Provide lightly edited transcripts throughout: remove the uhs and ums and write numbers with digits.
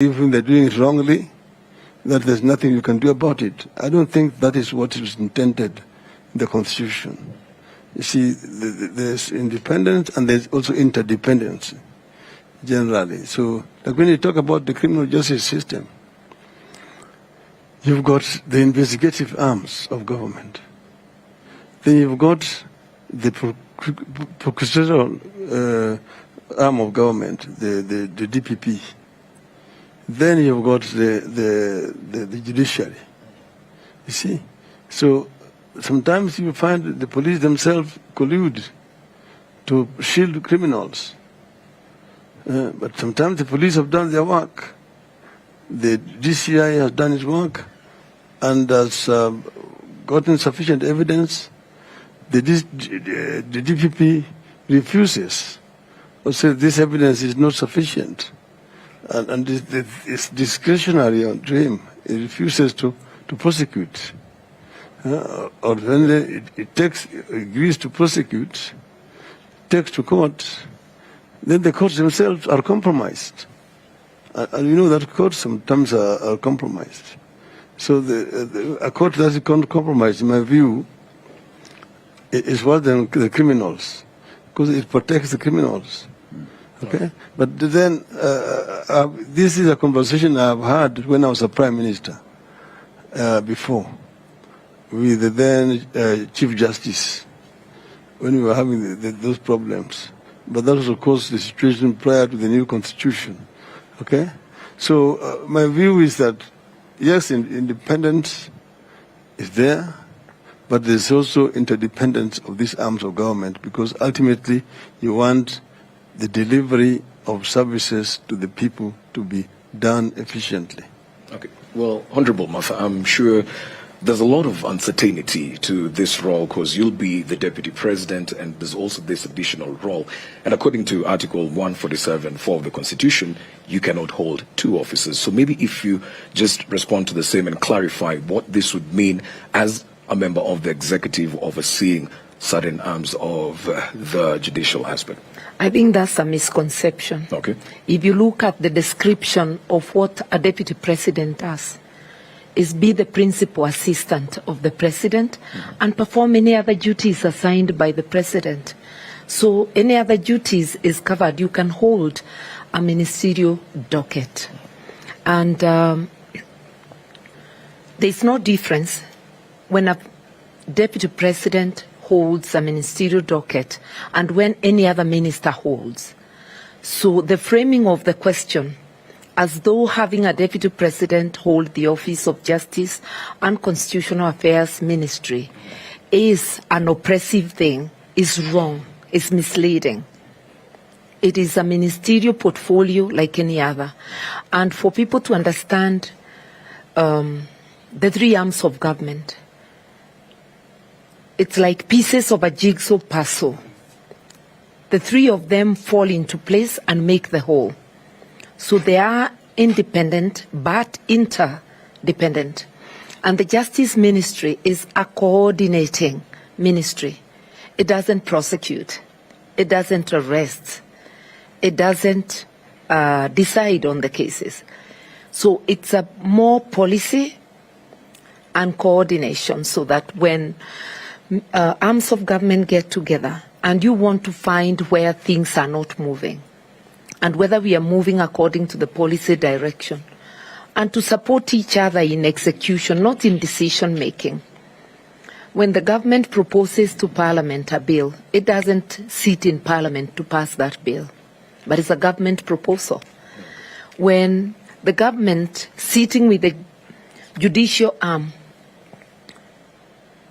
If they're doing it wrongly, that there's nothing you can do about it. I don't think that is what is intended in the Constitution. You see, there's independence and there's also interdependence, generally. So, like when you talk about the criminal justice system, you've got the investigative arms of government. Then you've got the procedural arm of government, the DPP. Then you've got the judiciary. You see? So sometimes you find the police themselves collude to shield criminals. But sometimes the police have done their work. The DCI has done its work and has gotten sufficient evidence. The DPP refuses or says this evidence is not sufficient. And it's discretionary on him. It refuses to prosecute. Or when it agrees to prosecute, takes to court, then the courts themselves are compromised. And you know that courts sometimes are compromised. So a court that is compromised, in my view, is worse than the criminals, because it protects the criminals. Okay, but then this is a conversation I've had when I was a prime minister before with the then Chief Justice when we were having those problems. But that was, of course, the situation prior to the new constitution. Okay, so my view is that yes, independence is there, but there's also interdependence of these arms of government, because ultimately you want the delivery of services to the people to be done efficiently. Okay. Well, Honorable Martha, I'm sure there's a lot of uncertainty to this role because you'll be the Deputy President and there's also this additional role. And according to Article 147(4) of the Constitution, you cannot hold two offices. So maybe if you just respond to the same and clarify what this would mean as a member of the executive overseeing certain arms of the judicial aspect. I think that's a misconception. Okay. If you look at the description of what a deputy president does, is be the principal assistant of the president and perform any other duties assigned by the president. So any other duties is covered. You can hold a ministerial docket. And there's no difference when a deputy president holds a ministerial docket and when any other minister holds. So the framing of the question as though having a deputy president hold the office of Justice and Constitutional Affairs Ministry is an oppressive thing is wrong, is misleading. It is a ministerial portfolio like any other. And for people to understand the three arms of government, it's like pieces of a jigsaw puzzle. The three of them fall into place and make the whole. So they are independent but interdependent. And the Justice Ministry is a coordinating ministry. It doesn't prosecute. It doesn't arrest. It doesn't decide on the cases. So it's a more policy and coordination so that when arms of government get together and you want to find where things are not moving and whether we are moving according to the policy direction and to support each other in execution, not in decision making. When the government proposes to Parliament a bill, it doesn't sit in Parliament to pass that bill, but it's a government proposal. When the government sitting with the judicial arm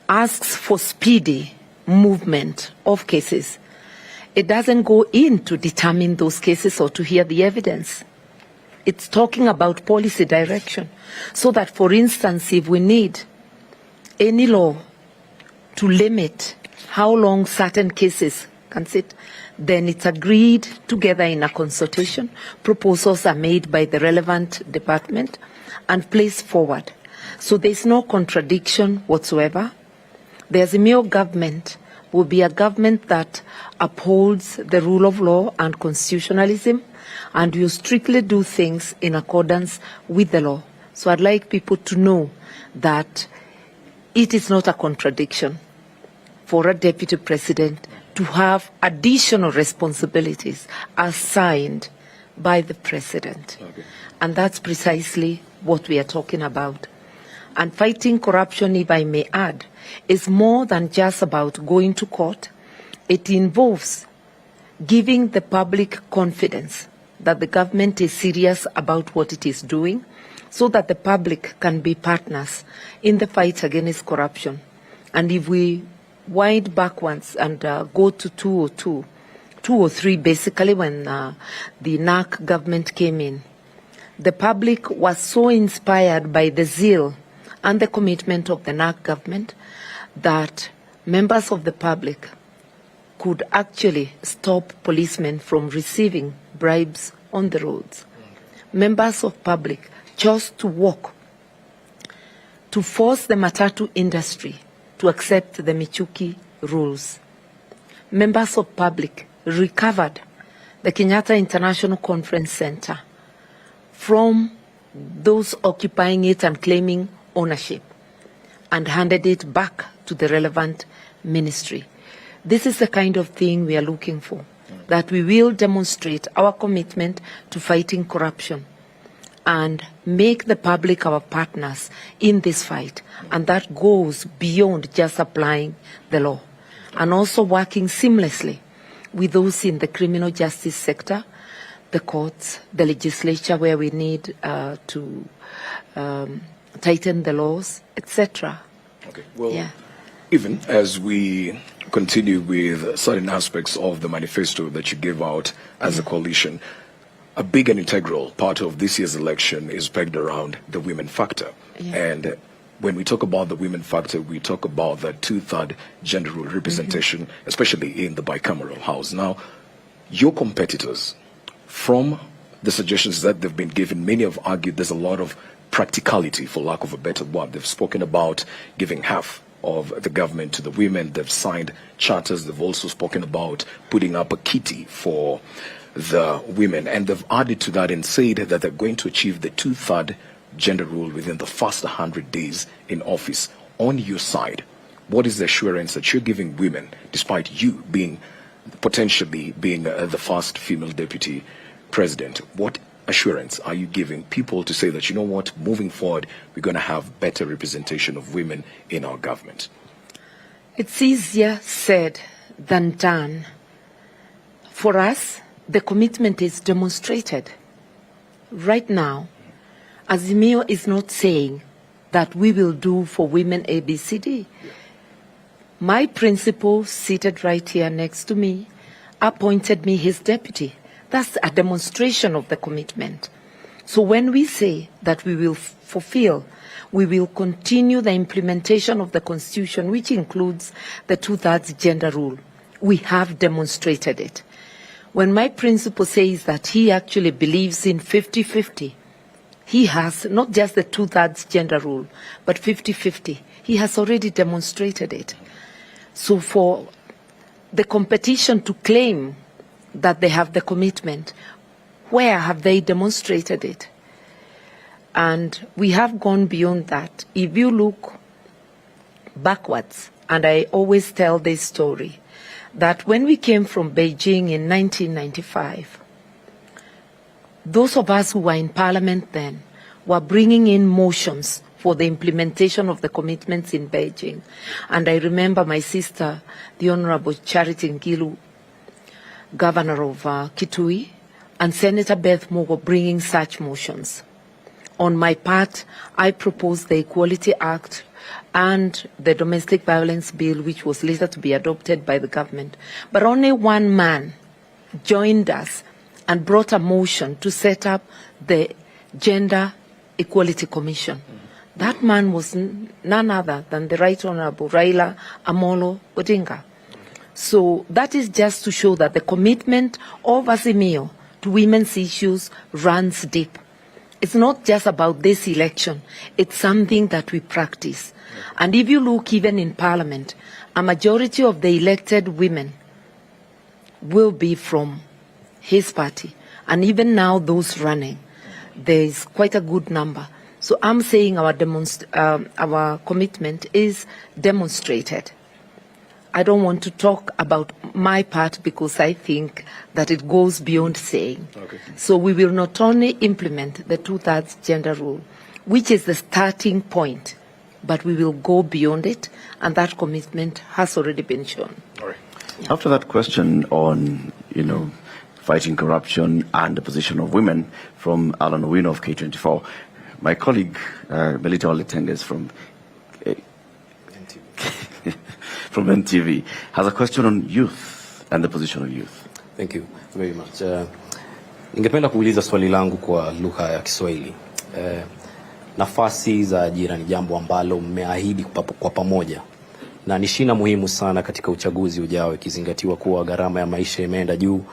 asks for speedy movement of cases, it doesn't go in to determine those cases or to hear the evidence. It's talking about policy direction. So that, for instance, if we need any law to limit how long certain cases can sit, then it's agreed together in a consultation. Proposals are made by the relevant department and placed forward. So there's no contradiction whatsoever. The Azimio government will be a government that upholds the rule of law and constitutionalism and you strictly do things in accordance with the law. So I'd like people to know that it is not a contradiction for a deputy president to have additional responsibilities assigned by the president. Okay. And that's precisely what we are talking about. And fighting corruption, if I may add, is more than just about going to court. It involves giving the public confidence that the government is serious about what it is doing, so that the public can be partners in the fight against corruption. And if we wind backwards and go to 203, basically when the NAC government came in, the public was so inspired by the zeal and the commitment of the NAC government that members of the public could actually stop policemen from receiving bribes on the roads. Members of public chose to walk to force the matatu industry to accept the Michuki rules. Members of public recovered the Kenyatta International Conference Center from those occupying it and claiming ownership, and handed it back to the relevant ministry. This is the kind of thing we are looking for, that we will demonstrate our commitment to fighting corruption and make the public our partners in this fight. And that goes beyond just applying the law, and also working seamlessly with those in the criminal justice sector, the courts, the legislature, where we need to tighten the laws, etc. Okay. Well, yeah. Even as we continue with certain aspects of the manifesto that you gave out as a coalition, a big and integral part of this year's election is pegged around the women factor. Yeah. And when we talk about the women factor, we talk about the 2/3 gender role representation, especially in the bicameral house. Now, your competitors, from the suggestions that they've been given, many have argued there's a lot of practicality, for lack of a better word. They've spoken about giving half of the government to the women. They've signed charters. They've also spoken about putting up a kitty for the women. And they've added to that and said that they're going to achieve the 2/3 gender rule within the first 100 days in office. On your side, what is the assurance that you're giving women, despite you being potentially being the first female deputy president? What assurance are you giving people to say that, you know what, moving forward, we're going to have better representation of women in our government? It's easier said than done. For us, the commitment is demonstrated. Right now, Azimio is not saying that we will do for women A, B, C, D. My principal, seated right here next to me, appointed me his deputy. That's a demonstration of the commitment. So when we say that we will fulfill, we will continue the implementation of the Constitution, which includes the 2/3 gender rule, we have demonstrated it. When my principal says that he actually believes in 50-50, he has not just the 2/3 gender rule, but 50-50. He has already demonstrated it. So for the competition to claim that they have the commitment, where have they demonstrated it? And we have gone beyond that. If you look backwards, and I always tell this story, that when we came from Beijing in 1995, those of us who were in parliament then were bringing in motions for the implementation of the commitments in Beijing. And I remember my sister, the Honorable Charity Ngilu, Governor of Kitui, and Senator Beth Mogo bringing such motions. On my part, I proposed the Equality Act and the Domestic Violence Bill, which was later to be adopted by the government. But only one man joined us and brought a motion to set up the Gender Equality Commission. That man was none other than the Right Honorable Raila Odinga. So that is just to show that the commitment of Azimio to women's issues runs deep. It's not just about this election. It's something that we practice. And if you look even in Parliament, a majority of the elected women will be from his party. And even now, those running, there is quite a good number. So I'm saying our commitment is demonstrated. I don't want to talk about my part because I think that it goes beyond saying. Okay. So we will not only implement the 2/3 gender rule, which is the starting point, but we will go beyond it, and that commitment has already been shown. All right. After that question on, fighting corruption and the position of women from Alan Owino of K24, my colleague, Melita Oletenges from from NTV, has a question on youth and the position of youth. Thank you very much. Ningependa kuuliza swali langu kwa lugha ya Kiswahili. Nafasi za ajira ni jambo ambalo mmeahidi kwa pamoja, na ni shina muhimu sana katika uchaguzi ujao, ikizingatiwa kuwa gharama ya maisha imeenda juu.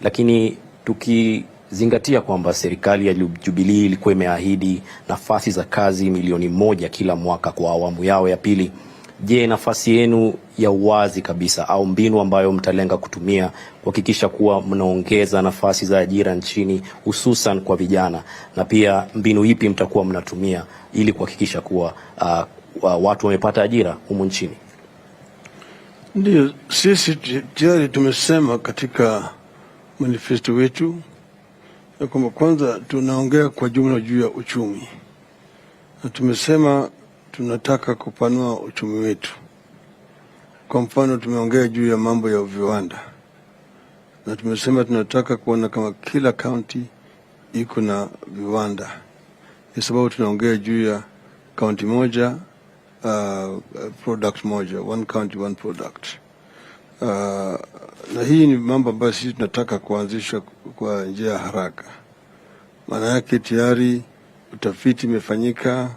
Lakini tukizingatia kwamba serikali ya Jubilee ilikuwa imeahidi nafasi za kazi milioni 1 kila mwaka kwa awamu yao ya pili, je, nafasi yenu ya uwazi kabisa au mbinu ambayo mtalenga kutumia kuhakikisha kuwa mnaongeza nafasi za ajira nchini hususan kwa vijana, na pia mbinu ipi mtakuwa mnatumia ili kuhakikisha kuwa watu wamepata ajira humu nchini? Ndio, sisi tayari tumesema katika manifesto wetu ya kwamba kwanza tunaongea kwa jumla juu ya uchumi, na tumesema tunataka kupanua uchumi wetu. Kwa mfano, tumeongea juu ya mambo ya viwanda, na tumesema tunataka kuona kama kila county iko na viwanda, kwa sababu tunaongea juu ya county moja, product moja, one county one product. Na hii ni mambo ambayo sisi tunataka kuanzisha kwa njia ya haraka. Maana yake tayari utafiti imefanyika,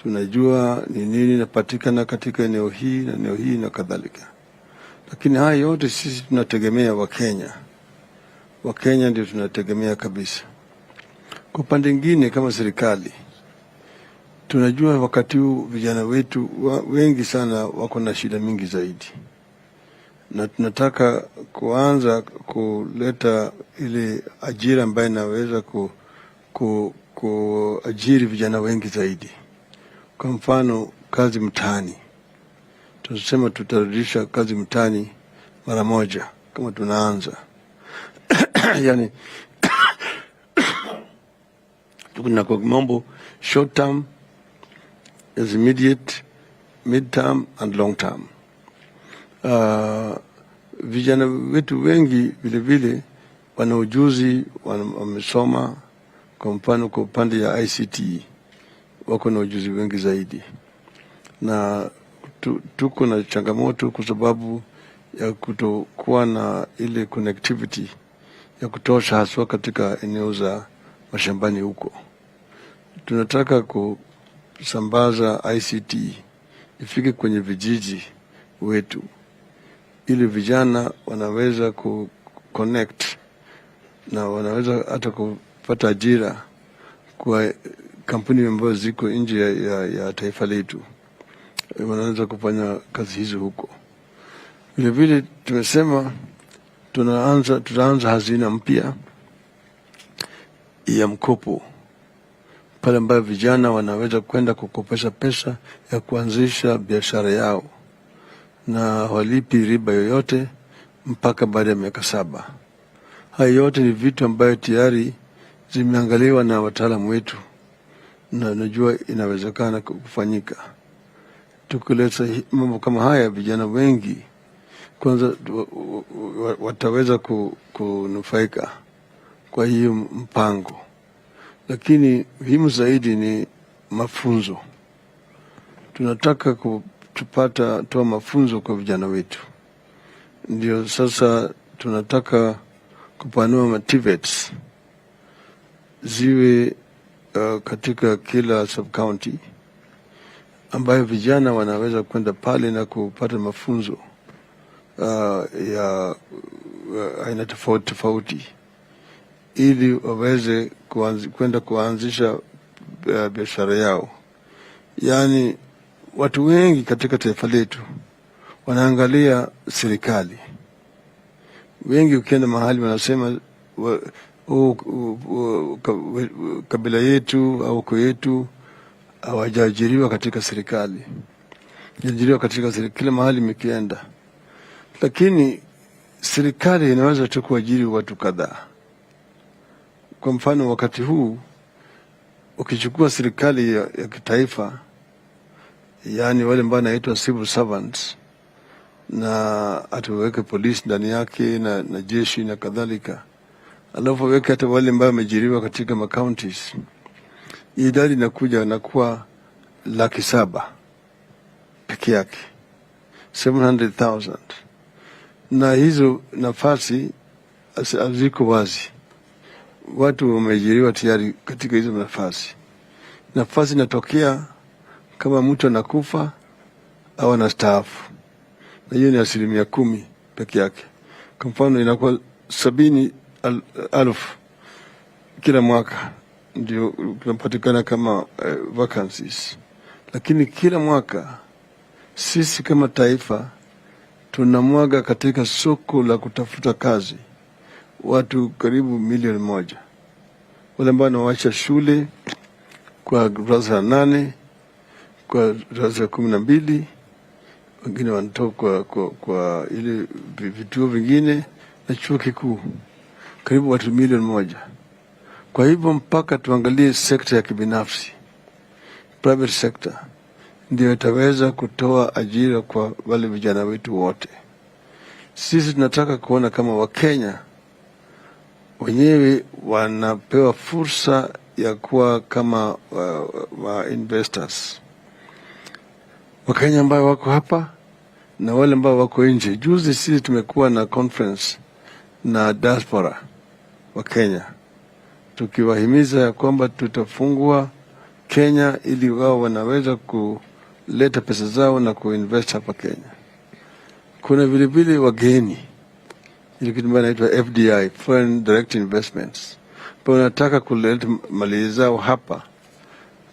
tunajua ni nini inapatikana katika eneo hii na eneo hii na kadhalika. Lakini haya yote sisi tunategemea Wakenya. Wakenya ndio tunategemea kabisa. Kwa upande mwingine, kama serikali tunajua wakati huu vijana wetu wengi sana wako na shida mingi zaidi, na tunataka kuanza kuleta ile ajira ambayo inaweza kuajiri vijana wengi zaidi. Kwa mfano, kazi mtaani, tunasema tutarudisha kazi mtaani mara moja kama tunaanza yani tukuna kwa mambo short term, as immediate, mid term and long term. Vijana wetu wengi vile vile wana ujuzi, wamesoma. Kwa mfano, kwa upande ya ICT wako na ujuzi wengi zaidi, na tuko na changamoto kwa sababu ya kutokuwa na ile connectivity ya kutosha, haswa katika eneo za mashambani huko. Tunataka kusambaza ICT ifike kwenye vijiji wetu, ili vijana wanaweza connect na wanaweza hata kupata ajira kwa kampuni ambazo ziko nje ya taifa letu, wanaweza kufanya kazi hizo huko. Vile vile tumesema tutaanza hazina mpya ya mkopo, pale ambapo vijana wanaweza kwenda kukopesha pesa ya kuanzisha biashara yao, na walipi riba yoyote mpaka baada ya miaka 7. Haya yote ni vitu ambayo tayari zimeangaliwa na wataalamu wetu, na najua inawezekana kufanyika. Tukileta mambo kama haya, vijana wengi kwanza wataweza kunufaika kwa hiyo mpango. Lakini muhimu zaidi ni mafunzo. Tunataka toa mafunzo kwa vijana wetu. Ndio sasa tunataka kupanua motivates ziwe katika kila sub-county, ambayo vijana wanaweza kwenda pale na kupata mafunzo ya aina tofauti, ili waweze kwenda kuanzisha biashara yao. Yani, watu wengi katika taifa letu wanaangalia serikali. Wengi ukienda mahali wanasema kabila yetu au ukoo yetu hawajaajiriwa katika serikali, hawajaajiriwa katika serikali, kila mahali imekienda. Lakini serikali inaweza tu kuajiri watu kadhaa. Kwa mfano, wakati huu ukichukua serikali ya kitaifa, yani wale ambao wanaitwa civil servants, na atuweke polisi ndani yake na jeshi na kadhalika, alafu weke hata wale ambao wameajiriwa katika macounties, idadi inakuja nakuwa 700,000 peke yake, 700,000. Na hizo nafasi haziko wazi, watu wameajiriwa tayari katika hizo nafasi. Nafasi inatokea kama mtu anakufa au anastaafu, na hiyo ni 10% peke yake. Kwa mfano inakuwa 70,000 kila mwaka ndio tunapatikana kama vacancies. Lakini kila mwaka sisi kama taifa tunamwaga katika soko la kutafuta kazi watu karibu 1,000,000, wale ambao wanawacha shule kwa darasa la 8, kwa darasa la 12, wengine wanatoka kwa ile vituo vingine na chuo kikuu, karibu watu 1,000,000. Kwa hivyo mpaka tuangalie sekta ya kibinafsi, private sector, ndio itaweza kutoa ajira kwa wale vijana wetu wote. Sisi tunataka kuona kama Wakenya wenyewe wanapewa fursa ya kuwa kama investors. Wakenya ambao wako hapa na wale ambao wako nje. Juzi sisi tumekuwa na conference na diaspora wa Kenya, tukiwahimiza ya kwamba tutafungua Kenya ili wao wanaweza kuleta pesa zao na kuinvest hapa Kenya. Kuna vile vile wageni, ile kitu ambayo inaitwa FDI, Foreign Direct Investments, kwa wanataka kuleta mali zao hapa,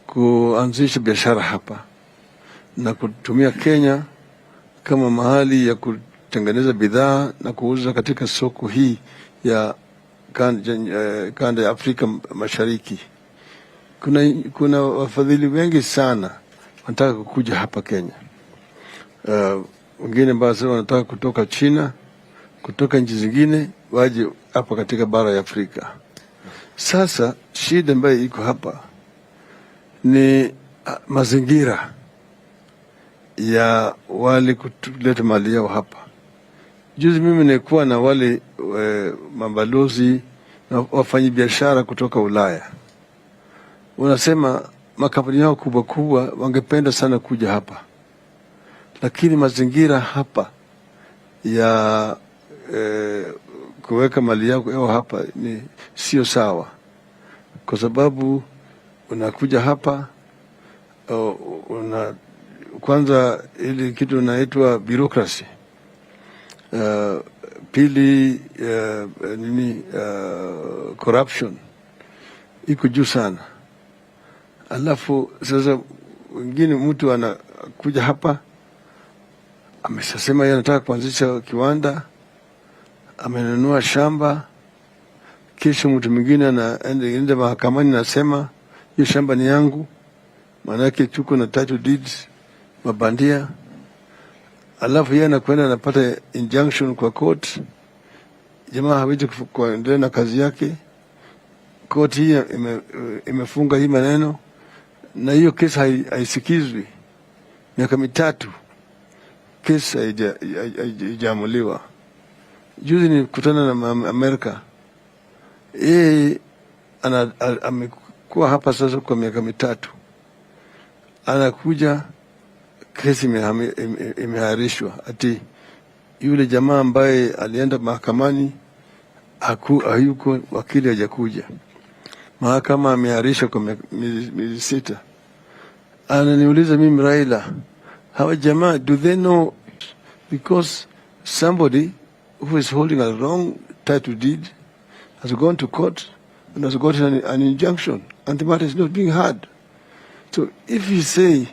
kuanzisha biashara hapa na kutumia Kenya kama mahali ya kutengeneza bidhaa na kuuza katika soko hii ya kanda ya Afrika Mashariki. Kuna wafadhili wengi sana wanataka kukuja hapa Kenya. Wengine ambao wanataka kutoka China, kutoka nchi zingine waje hapa katika bara ya Afrika. Sasa shida ambayo iko hapa ni mazingira ya wale kuleta mali yao hapa. Juzi mimi nilikuwa na wale mabalozi na wafanyi biashara kutoka Ulaya. Wanasema makampuni yao kubwa kubwa wangependa sana kuja hapa, lakini mazingira hapa ya kuweka mali yao hapa ni sio sawa, kwa sababu unakuja hapa kwanza ili kitu inaitwa bureaucracy. Pili corruption iko juu sana. Alafu sasa wengine mtu anakuja hapa ameshasema yeye anataka kuanzisha kiwanda, amenunua shamba, kisha mtu mwingine anaenda mahakamani nasema hiyo shamba ni yangu, maanake tuko na title deeds mabandia. Alafu yeye anakwenda anapata injunction kwa court, jamaa hawezi kuendelea na kazi yake, court hii imefunga hii maneno, na hiyo kesi haisikizwi miaka 3, kesi haijamuliwa. Juzi nilikutana na Amerika, yeye amekuwa hapa sasa kwa miaka 3, anakuja kesi imehairishwa, ati yule jamaa ambaye alienda mahakamani hayuko, wakili hajakuja, mahakama ameharisha kwa miezi 6. Ananiuliza mimi, Raila, hawa jamaa do they know, because somebody who is holding a wrong title deed has gone to court and has gotten an injunction and the matter is not being heard. So if you say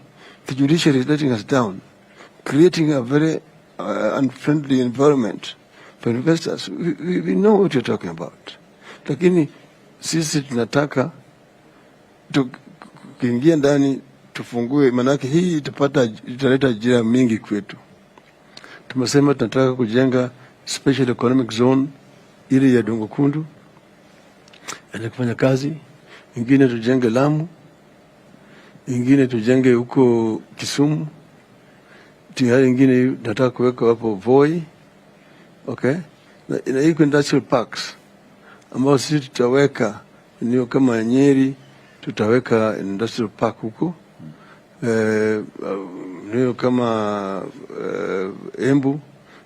the judiciary is letting us down, creating a very unfriendly environment for investors, we know what you're talking about. Lakini sisi tunataka tukiingia ndani tufungue, manake hii italeta ajira mingi kwetu. Tumesema tunataka kujenga special economic zone ili ya Dongo Kundu ya kufanya kazi, ingine tujenge Lamu, ingine tujenge huko Kisumu, tayari ingine nataka kuweka hapo Voi, okay, na iko industrial parks ambao sisi tutaweka eneo kama Nyeri, tutaweka industrial park huko, eneo kama Embu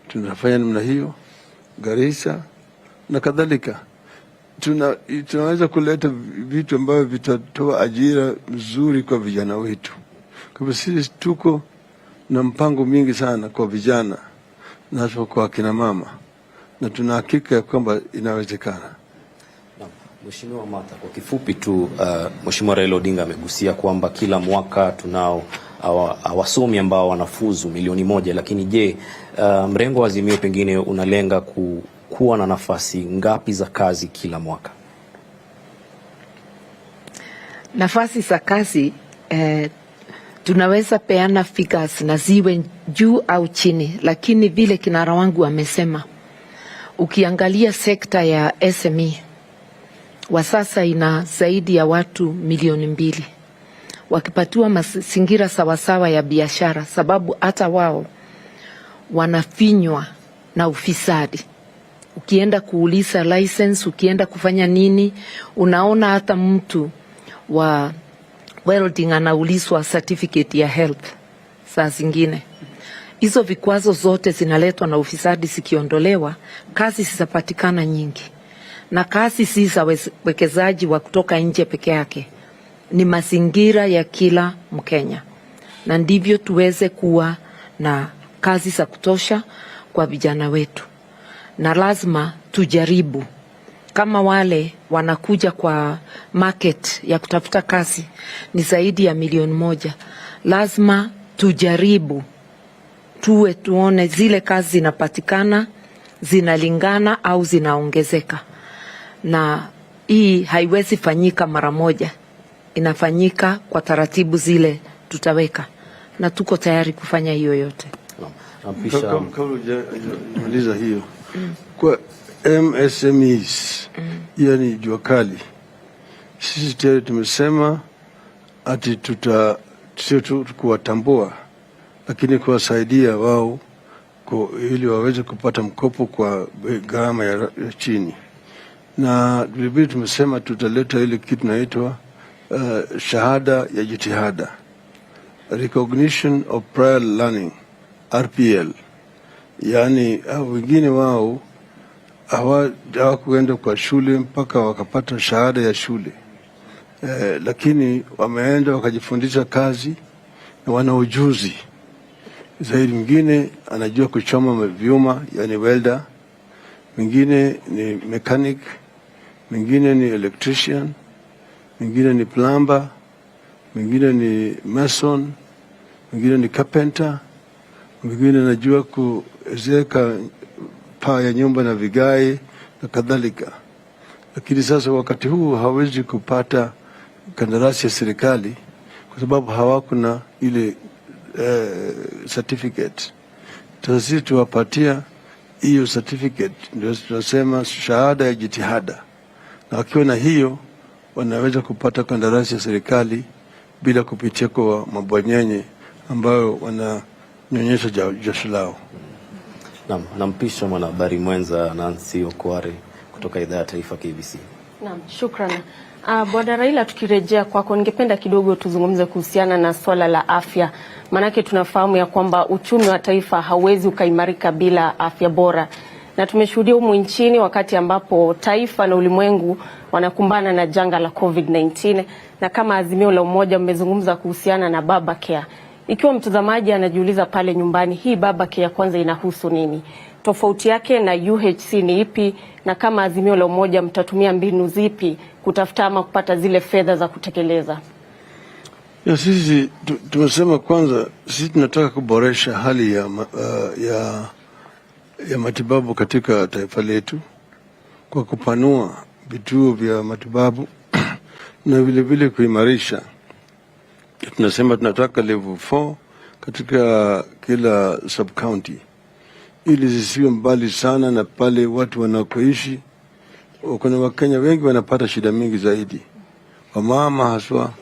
tunafanya namna hiyo, Garissa na kadhalika. Tunaweza kuleta vitu ambavyo vitatoa ajira nzuri kwa vijana wetu. Kwa hivyo sisi tuko na mpango mingi sana kwa vijana na kwa kina mama, na tuna hakika ya kwamba inawezekana. Mheshimiwa Martha, kwa kifupi tu, Mheshimiwa Raila Odinga amegusia kwamba kila mwaka tunao wasomi ambao wanafuzu 1,000,000, lakini je, mrengo wa Azimio pengine unalenga kuwa na nafasi ngapi za kazi kila mwaka? Nafasi za kazi tunaweza peana figures na ziwe juu au chini, lakini vile kinara wangu amesema, ukiangalia sekta ya SME wa sasa ina zaidi ya watu 2,000,000 wakipatiwa mazingira sawasawa ya biashara, sababu hata wao wanafinywa na ufisadi. Ukienda kuuliza license, ukienda kufanya nini, unaona hata mtu wa welding anaulizwa certificate ya health. Saa zingine hizo vikwazo zote zinaletwa na ufisadi, zikiondolewa kazi zitapatikana nyingi, na kazi si za wekezaji wa kutoka nje peke yake, ni mazingira ya kila Mkenya, na ndivyo tuweze kuwa na kazi za kutosha kwa vijana wetu. Na lazima tujaribu, kama wale wanakuja kwa market ya kutafuta kazi ni zaidi ya 1,000,000, lazima tujaribu tuone zile kazi zinapatikana, zinalingana au zinaongezeka. Na hii haiwezi fanyika mara moja, inafanyika kwa taratibu zile tutaweka, na tuko tayari kufanya hiyo yote. Kabla hiyo kwa MSMEs, yani jua kali, sisi tayari tumesema ati sio tu kuwatambua, lakini kuwasaidia wao ili waweze kupata mkopo kwa gharama ya chini. Na vilevile tumesema tutaleta ile kitu inaitwa shahada ya jitihada, recognition of prior learning, RPL. Yani wengine wao hawakuenda kwa shule mpaka wakapata shahada ya shule, lakini wameenda wakajifundisha kazi na wana ujuzi zaidi. Mwingine anajua kuchoma vyuma, yani welder, mwingine ni mechanic, mwingine ni electrician, mwingine ni plumber, mwingine ni mason, mwingine ni carpenter, mwingine anajua kuezeka paa ya nyumba na vigae na kadhalika. Lakini sasa wakati huu hawezi kupata kandarasi ya serikali kwa sababu hawakuna ile certificate. Sasa sisi tuwapatia hiyo certificate, ndio tunasema shahada ya jitihada, na wakiwa na hiyo wanaweza kupata kandarasi ya serikali bila kupitia kwa mabwanyenye ambayo wananyonyesha jasho lao. Naam, nampisha mwanahabari mwenza Nancy Okware kutoka idhaa ya taifa KBC. Naam, shukrani. Bwana Raila, tukirejea kwako, ningependa kidogo tuzungumze kuhusiana na swala la afya. Manake tunafahamu ya kwamba uchumi wa taifa hauwezi ukaimarika bila afya bora. Na tumeshuhudia humu nchini wakati ambapo taifa na ulimwengu wanakumbana na janga la COVID-19, na kama Azimio la Umoja mmezungumza kuhusiana na baba care. Ikiwa mtazamaji anajiuliza pale nyumbani, hii baba care kwanza inahusu nini? Tofauti yake na UHC ni ipi? Na kama Azimio la Umoja mtatumia mbinu zipi kutafuta ama kupata zile fedha za kutekeleza? Ya sisi tumesema kwanza sisi tunataka kuboresha hali ya matibabu katika taifa letu kwa kupanua vituo vya matibabu na vile vile kuimarisha. Tunasema tunataka level 4 katika kila sub county, ili zisiwe mbali sana na pale watu wanakoishi. Kuna Wakenya wengi wanapata shida mingi zaidi, wamama haswa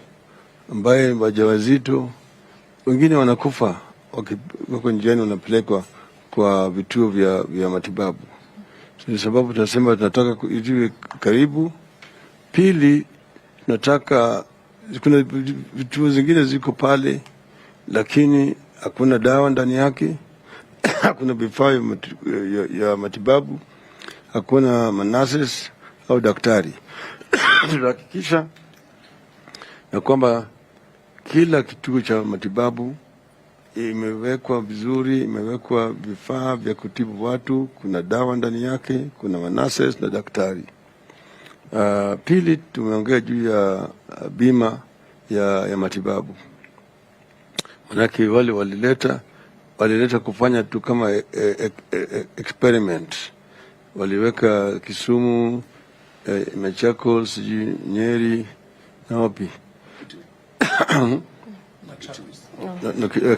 ambaye wajawazito, wengine wanakufa wako njiani, wanapelekwa kwa vituo vya matibabu. Kwa sababu tunasema tunataka iwe karibu. Pili, tunataka, kuna vituo zingine ziko pale lakini hakuna dawa ndani yake, hakuna vifaa ya matibabu, hakuna manases au daktari. Tunahakikisha ya kwamba kila kituo cha matibabu imewekwa vizuri, imewekwa vifaa vya kutibu watu, kuna dawa ndani yake, kuna manases na daktari. Pili, tumeongea juu ya bima ya matibabu. Manake wale walileta kufanya tu kama experiment. Waliweka Kisumu, Machakos, Nyeri na wapi?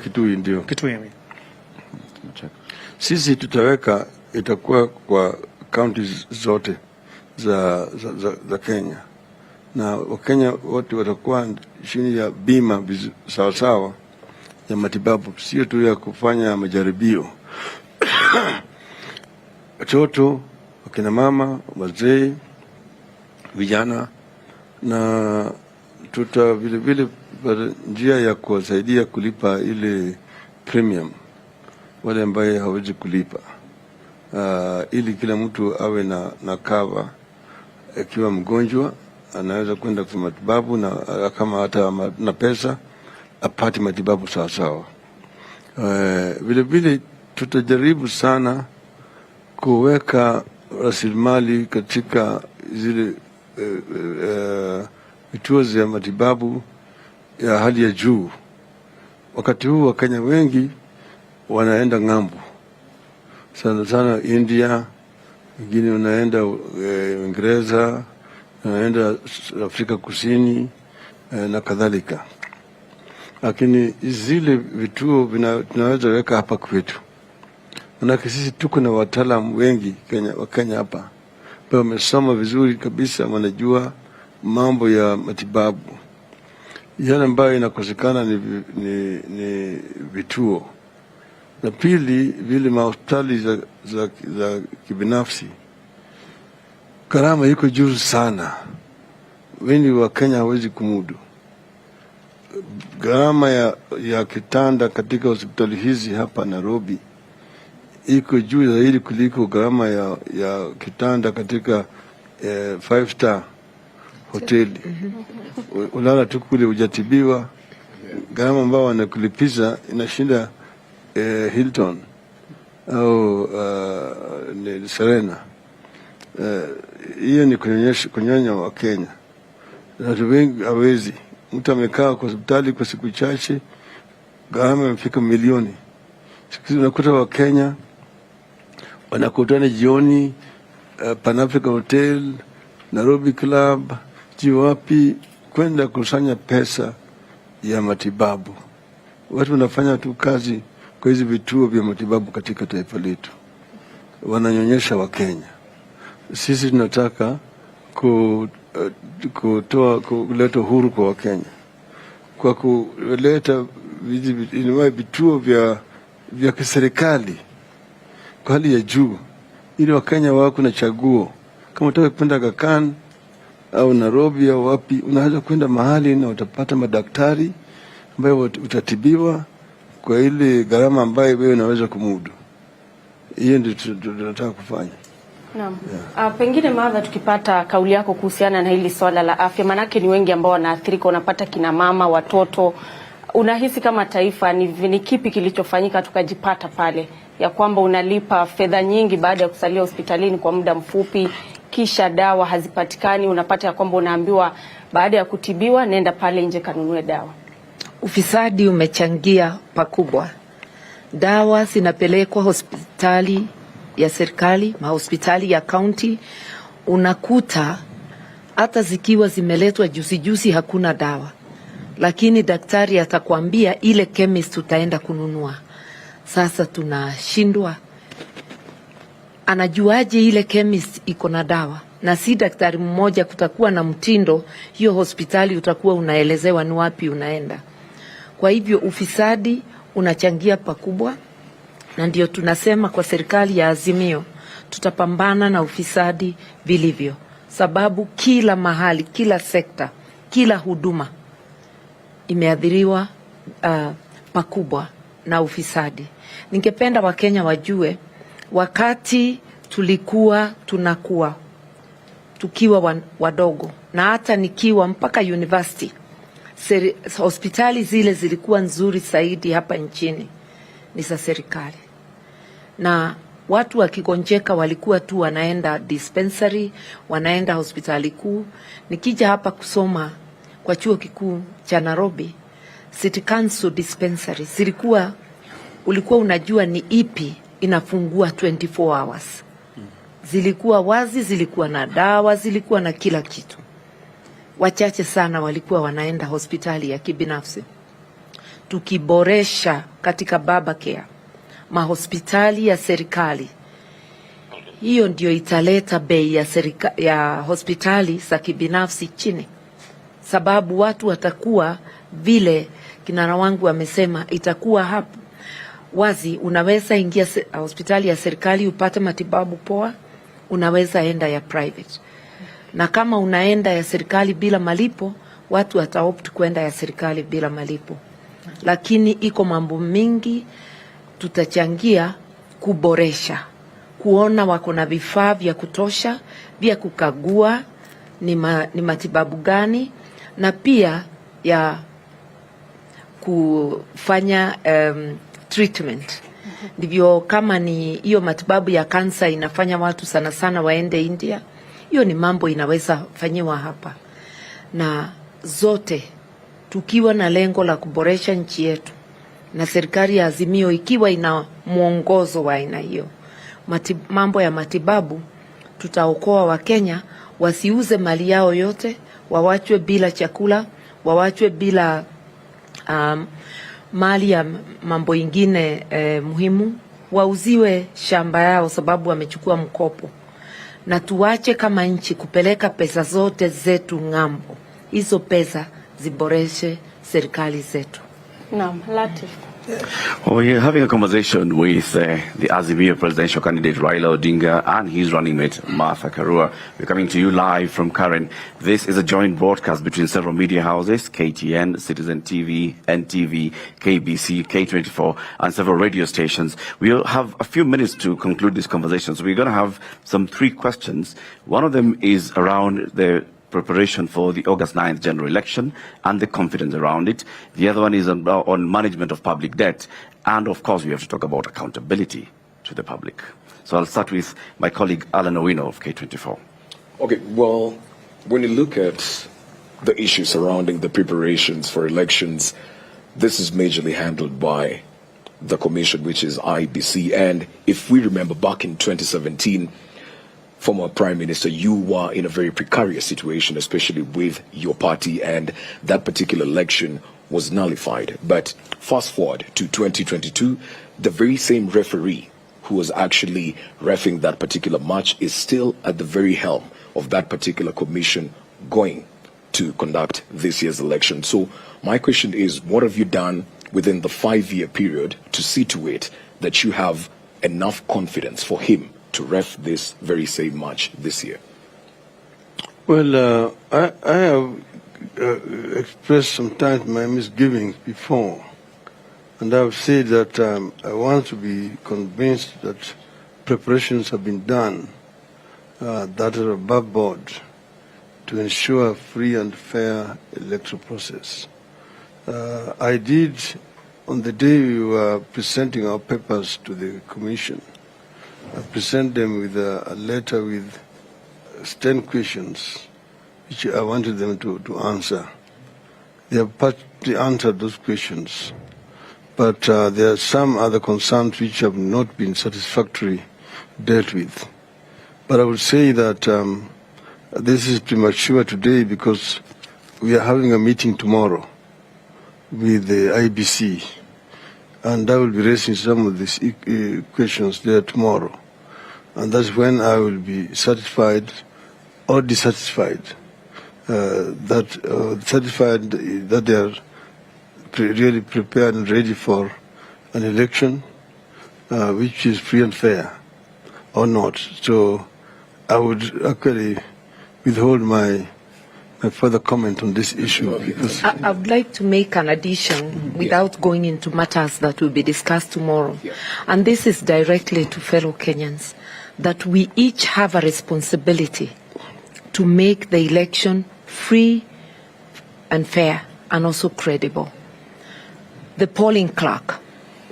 Kitui ndio. Sisi tutaweka, itakuwa kwa counties zote za Kenya, na Wakenya wote watakuwa chini ya bima sawasawa ya matibabu, sio tu ya kufanya majaribio. Watoto, wakina mama, wazee, vijana, na tuta vile vile njia ya kuwasaidia kulipa ile premium wale ambaye hawezi kulipa, ili kila mtu awe na cover. Akiwa mgonjwa anaweza kwenda kwa matibabu, na kama hata na pesa apate matibabu sawa sawa. Vile vile tutajaribu sana kuweka rasilimali katika zile vituo vya matibabu ya hali ya juu. Wakati huu Wakenya wengi wanaenda ng'ambo, sana sana India, wengine wanaenda Uingereza, wanaenda Afrika Kusini na kadhalika. Lakini zile vituo tunaweza weka hapa kwetu. Manake sisi tuko na wataalamu wengi Wakenya hapa ambao wamesoma vizuri kabisa, wanajua mambo ya matibabu. Yale ambayo inakosekana ni vituo. Na pili, vile mahospitali za kibinafsi, gharama iko juu sana, wengi wa Kenya hawezi kumudu. Gharama ya kitanda katika hospitali hizi hapa Nairobi iko juu zaidi kuliko gharama ya kitanda katika 5-star hoteli. Ulala tu kule hujatibiwa, gharama ambayo wanakulipiza inashinda Hilton au Serena. Hiyo ni kunyonya wa Kenya. Watu wengi hawezi. Mtu amekaa kwa hospitali kwa siku chache, gharama imefika milioni. Siku unakuta wa Kenya wanakutana jioni Pan Africa Hotel, Nairobi Club, wapi, kwenda kusanya pesa ya matibabu. Watu wanafanya tu kazi kwa hizi vituo vya matibabu katika taifa letu, wananyonyesha wa Kenya. Sisi tunataka kuleta uhuru kwa Wakenya, kwa kuleta vituo vya kiserikali kwa hali ya juu, ili Wakenya wako na chaguo. Kama unataka kwenda Aga Khan au Nairobi au wapi, unaweza kwenda mahali na utapata madaktari ambayo utatibiwa kwa ile gharama ambayo wewe unaweza kumudu. Hiyo ndio tunataka kufanya. Naam. Yeah. Pengine Martha, tukipata kauli yako kuhusiana na hili swala la afya, manake ni wengi ambao wanaathirika, unapata kina mama, watoto. Unahisi kama taifa ni kipi kilichofanyika tukajipata pale ya kwamba unalipa fedha nyingi baada ya kusalia hospitalini kwa muda mfupi, kisha dawa hazipatikani, unapata ya kwamba unaambiwa baada ya kutibiwa nenda pale nje kanunue dawa? Ufisadi umechangia pakubwa. Dawa zinapelekwa hospitali ya serikali, mahospitali ya county, unakuta hata zikiwa zimeletwa juzi hakuna dawa, lakini daktari atakwambia ile chemist utaenda kununua. Sasa tunashindwa, anajuaje ile chemist iko na dawa? Na si daktari mmoja, kutakuwa na mtindo. Hiyo hospitali utakuwa unaelezewa ni wapi unaenda. Kwa hivyo ufisadi unachangia pakubwa, na ndio tunasema kwa serikali ya Azimio tutapambana na ufisadi vilivyo, sababu kila mahali, kila sekta, kila huduma imeathiriwa pakubwa na ufisadi. Ningependa Wakenya wajue, wakati tulikuwa tukiwa wadogo, na hata nikiwa mpaka university, hospitali zile zilikuwa nzuri zaidi hapa nchini ni za serikali, na watu wakigonjeka walikuwa tu wanaenda dispensary, wanaenda hospitali kuu. Nikija hapa kusoma kwa chuo kikuu cha Nairobi, City Council dispensary ulikuwa unajua ni ipi inafungua 24 hours. Zilikuwa wazi, zilikuwa na dawa, zilikuwa na kila kitu. Wachache sana walikuwa wanaenda hospitali ya kibinafsi. Tukiboresha katika baba care, mahospitali ya serikali, hiyo ndio italeta bei ya hospitali za kibinafsi chini, sababu watu watakuwa vile kinara wangu wamesema, itakuwa hapo wazi. Unaweza ingia hospitali ya serikali upate matibabu poa, unaweza enda ya private. Na kama unaenda ya serikali bila malipo, watu wataopt kwenda ya serikali bila malipo. Lakini iko mambo mingi tutachangia kuboresha, kuona wako na vifaa vya kutosha vya kukagua ni matibabu gani, na pia ya kufanya treatment. Ndivyo kama ni hiyo matibabu ya kansa inafanya watu sana sana waende India, hiyo ni mambo inaweza fanyiwa hapa. Na zote tukiwa na lengo la kuboresha nchi yetu, na serikali ya Azimio ikiwa ina mwongozo wa aina hiyo, mambo ya matibabu, tutaokoa Wakenya wasiuze mali yao yote, wawachwe bila chakula, wawachwe bila mali ya mambo ingine muhimu, wauziwe shamba yao sababu wamechukua mkopo, na tuache kama nchi kupeleka pesa zote zetu ng'ambo. Hizo pesa ziboreshe serikali zetu. Naam, Latif. Well, we're having a conversation with the Azimio presidential candidate Raila Odinga and his running mate Martha Karua. We're coming to you live from Karen. This is a joint broadcast between several media houses: KTN, Citizen TV, NTV, KBC, K24, and several radio stations. We'll have a few minutes to conclude this conversation. So we're going to have some 3 questions. One of them is around the preparation for the August 9th general election and the confidence around it. The other one is on management of public debt. And of course, we have to talk about accountability to the public. So I'll start with my colleague Alan Owino of K24. Okay, well, when you look at the issues surrounding the preparations for elections, this is majorly handled by the commission, which is IBC. And if we remember back in 2017, former Prime Minister, you were in a very precarious situation, especially with your party, and that particular election was nullified. But fast forward to 2022, the very same referee who was actually reffing that particular match is still at the very helm of that particular commission going to conduct this year's election. So my question is, what have you done within the 5-year period to see to it that you have enough confidence for him to ref this very same match this year? Well, I have expressed sometimes my misgivings before, and I've said that I want to be convinced that preparations have been done that are above board to ensure a free and fair electoral process. I did, on the day we were presenting our papers to the Commission, I present them with a letter with 10 questions which I wanted them to answer. They have partly answered those questions, but there are some other concerns which have not been satisfactorily dealt with. But I would say that this is premature today because we are having a meeting tomorrow with the IBC, and I will be raising some of these questions there tomorrow. And that's when I will be satisfied or dissatisfied, satisfied that they are really prepared and ready for an election which is free and fair or not. So I would actually withhold my further comment on this issue. Because I would like to make an addition without going into matters that will be discussed tomorrow. And this is directly to fellow Kenyans, that we each have a responsibility to make the election free and fair and also credible. The polling clerk,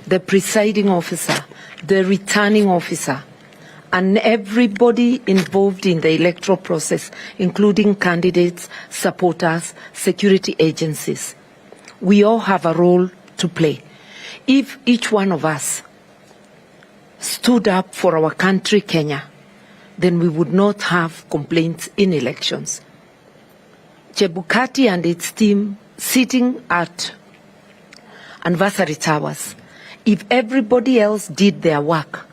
the presiding officer, the returning officer, and everybody involved in the electoral process, including candidates, supporters, security agencies. We all have a role to play. If each one of us stood up for our country, Kenya, then we would not have complaints in elections. Chebukati and its team sitting at anniversary towers, if everybody else did their work,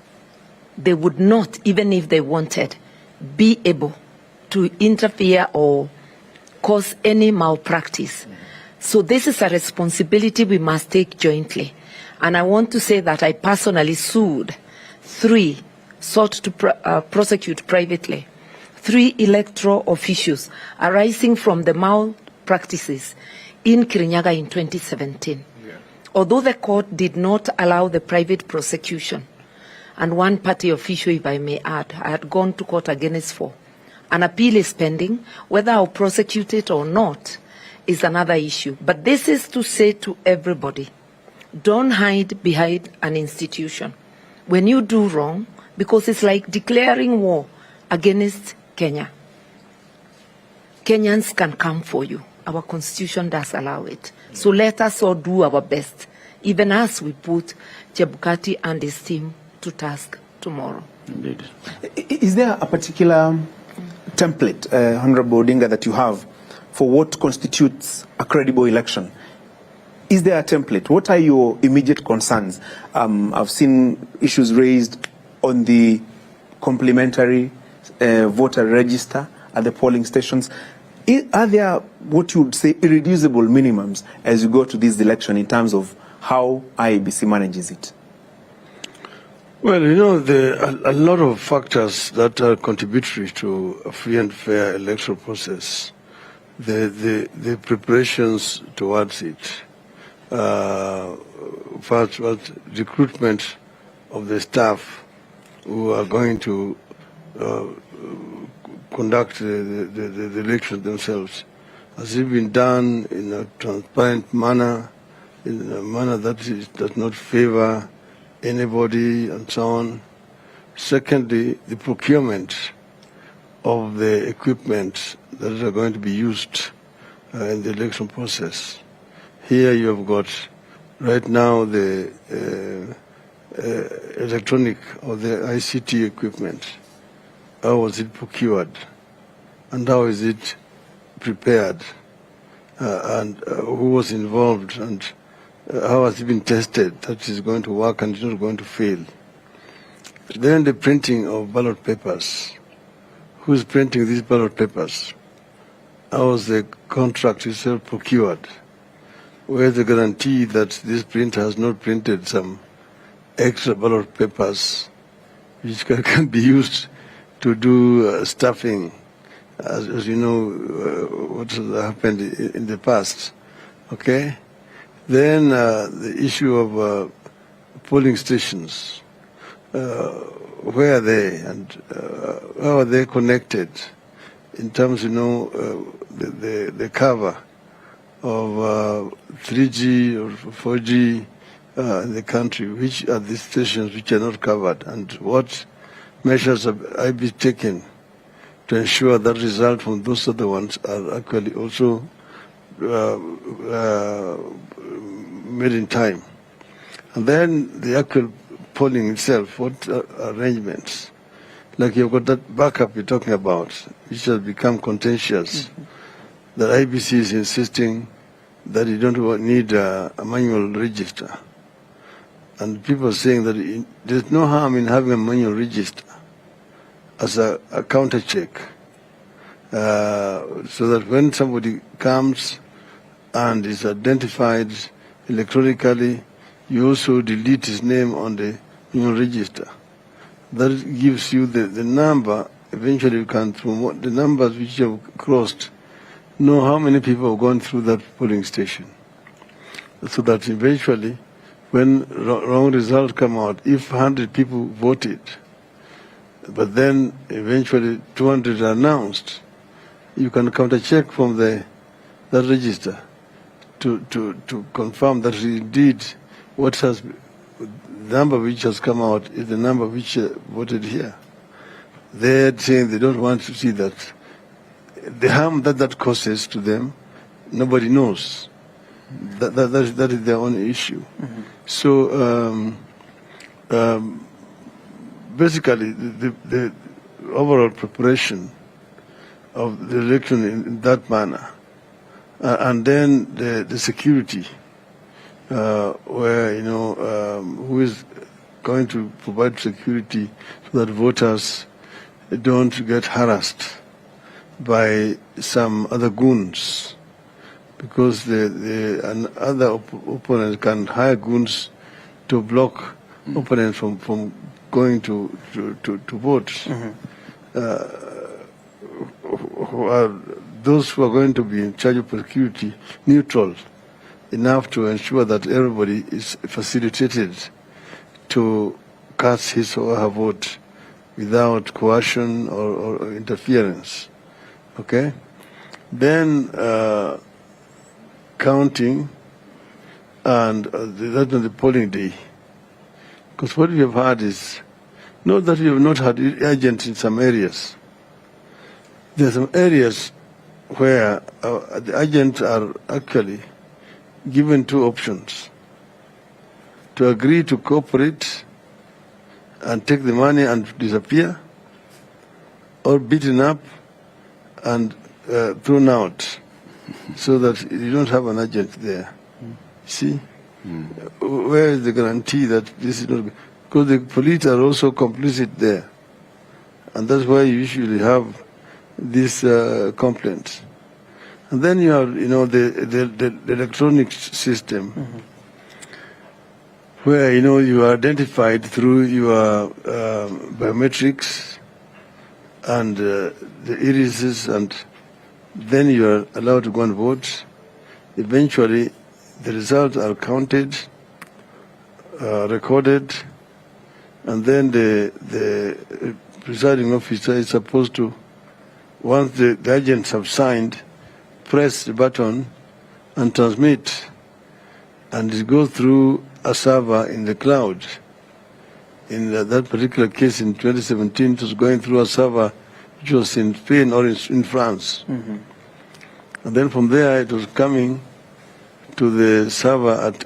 they would not, even if they wanted, be able to interfere or cause any malpractice. So this is a responsibility we must take jointly. And I want to say that I personally sought to prosecute privately 3 electoral officials arising from the malpractices in Kirinyaga in 2017. Although the court did not allow the private prosecution, and one party official, if I may add, I had gone to court against 4. An appeal is pending. Whether I'll prosecute it or not is another issue. But this is to say to everybody, don't hide behind an institution when you do wrong, because it's like declaring war against Kenya. Kenyans can come for you. Our constitution does allow it. So let us all do our best, even as we put Chebukati and his team to task tomorrow. Indeed. Is there a particular template, Honorable Odinga, that you have for what constitutes a credible election? Is there a template? What are your immediate concerns? I've seen issues raised on the complementary voter register at the polling stations. Are there what you would say irreducible minimums as you go to this election in terms of how IEBC manages it? Well, you know, there are a lot of factors that are contributory to a free and fair electoral process. The preparations towards it, first, recruitment of the staff who are going to conduct the elections themselves. Has it been done in a transparent manner, in a manner that does not favor anybody, and so on? Secondly, the procurement of the equipment that are going to be used in the election process. Here you have got, right now, the electronic or the ICT equipment. How was it procured? And how is it prepared? And who was involved? And how has it been tested that is going to work and is not going to fail? Then the printing of ballot papers. Who is printing these ballot papers? How was the contract itself procured? Where is the guarantee that this printer has not printed some extra ballot papers which can be used to do stuffing, as you know, what has happened in the past? Okay? Then the issue of polling stations. Where are they, and how are they connected in terms, you know, the cover of 3G or 4G in the country? Which are the stations which are not covered, and what measures have I been taken to ensure that result from those other ones are actually also made in time? And then the actual polling itself, what arrangements? like you've got that backup you're talking about, which has become contentious. That IBC is insisting that you don't need a manual register. And people are saying that there's no harm in having a manual register as a counter check. So that when somebody comes and is identified electronically, you also delete his name on the manual register. That gives you the number. Eventually you can, from the numbers which you have crossed, know how many people have gone through that polling station. So that eventually, when wrong results come out, if 100 people voted, but then eventually 200 are announced, you can counter-check from that register to confirm that indeed what has the number which has come out is the number which voted here. They're saying they don't want to see that. The harm that causes to them, nobody knows. That is their own issue. So basically, the overall preparation of the election in that manner, and then the security, where who is going to provide security so that voters don't get harassed by some other goons, because other opponents can hire goons to block opponents from going to vote. Those who are going to be in charge of security neutral enough to ensure that everybody is facilitated to cast his or her vote without coercion or interference. Okay? Then counting and that's on the polling day. Because what we have had is, not that we have not had agents in some areas. There are some areas where the agents are actually given two options: to agree to cooperate and take the money and disappear, or beaten up and thrown out, so that you don't have an agent there. See? Where is the guarantee that this is not? Because the police are also complicit there. And that's why you usually have these complaints. And then you have, the electronic system, where, you are identified through your biometrics and the irises, and then you are allowed to go and vote. Eventually, the results are counted, recorded, and then the presiding officer is supposed to, once the agents have signed, press the button and transmit, and it goes through a server in the cloud. In that particular case in 2017, it was going through a server which was in Spain or in France. And then from there it was coming to the server at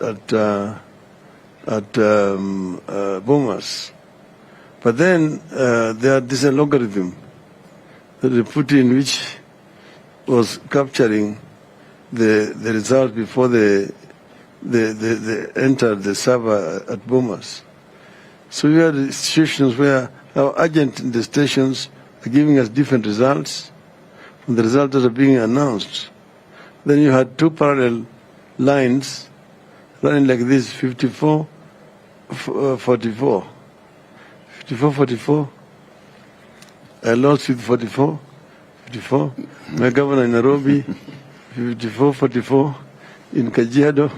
Bomas. But then there is a logarithm that they put in, which was capturing the result before they entered the server at Bomas. So we had situations where our agents in the stations are giving us different results from the results that are being announced. Then you had two parallel lines running like this: 54, 44. 54, 44. I lost with 44. 54. My governor in Nairobi, 54, 44. In Kajiado,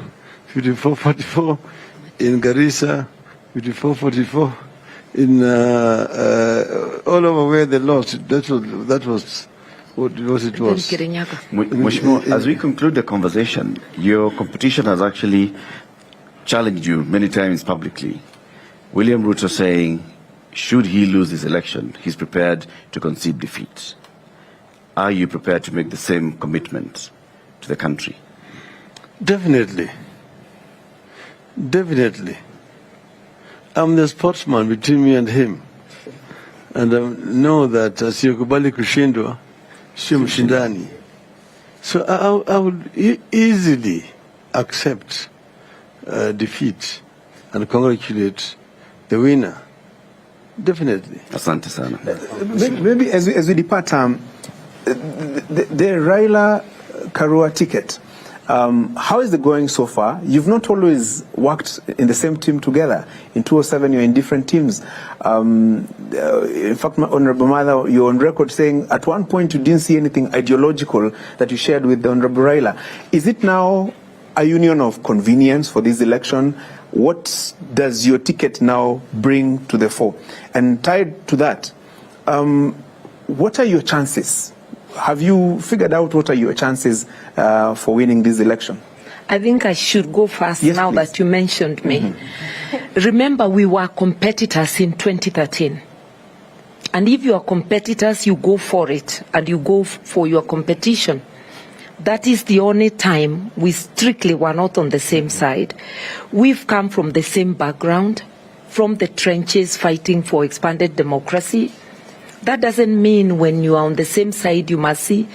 54, 44. In Garissa, 54, 44. In all over where they lost. That was what it was. Mheshimiwa, as we conclude the conversation, your competition has actually challenged you many times publicly. William Ruto saying, should he lose his election, he's prepared to concede defeat. Are you prepared to make the same commitment to the country? Definitely. Definitely. I'm the sportsman between me and him. and know that asiyokubali kushindwa sio mshindani. So I would easily accept defeat and congratulate the winner. Definitely. Asante sana. Maybe as we depart, the Raila Karua ticket, how is it going so far? You've not always worked in the same team together. In 2007, you're in different teams. In fact, my Honorable Mother, you're on record saying at one point you didn't see anything ideological that you shared with the Honorable Raila. Is it now a union of convenience for this election? What does your ticket now bring to the fore? And tied to that, what are your chances? Have you figured out what are your chances for winning this election? I think I should go first, yes, now, please, that you mentioned me. Remember, we were competitors in 2013. And if you are competitors, you go for it and you go for your competition. That is the only time we strictly were not on the same side. We've come from the same background, from the trenches fighting for expanded democracy. That doesn't mean when you are on the same side, you must see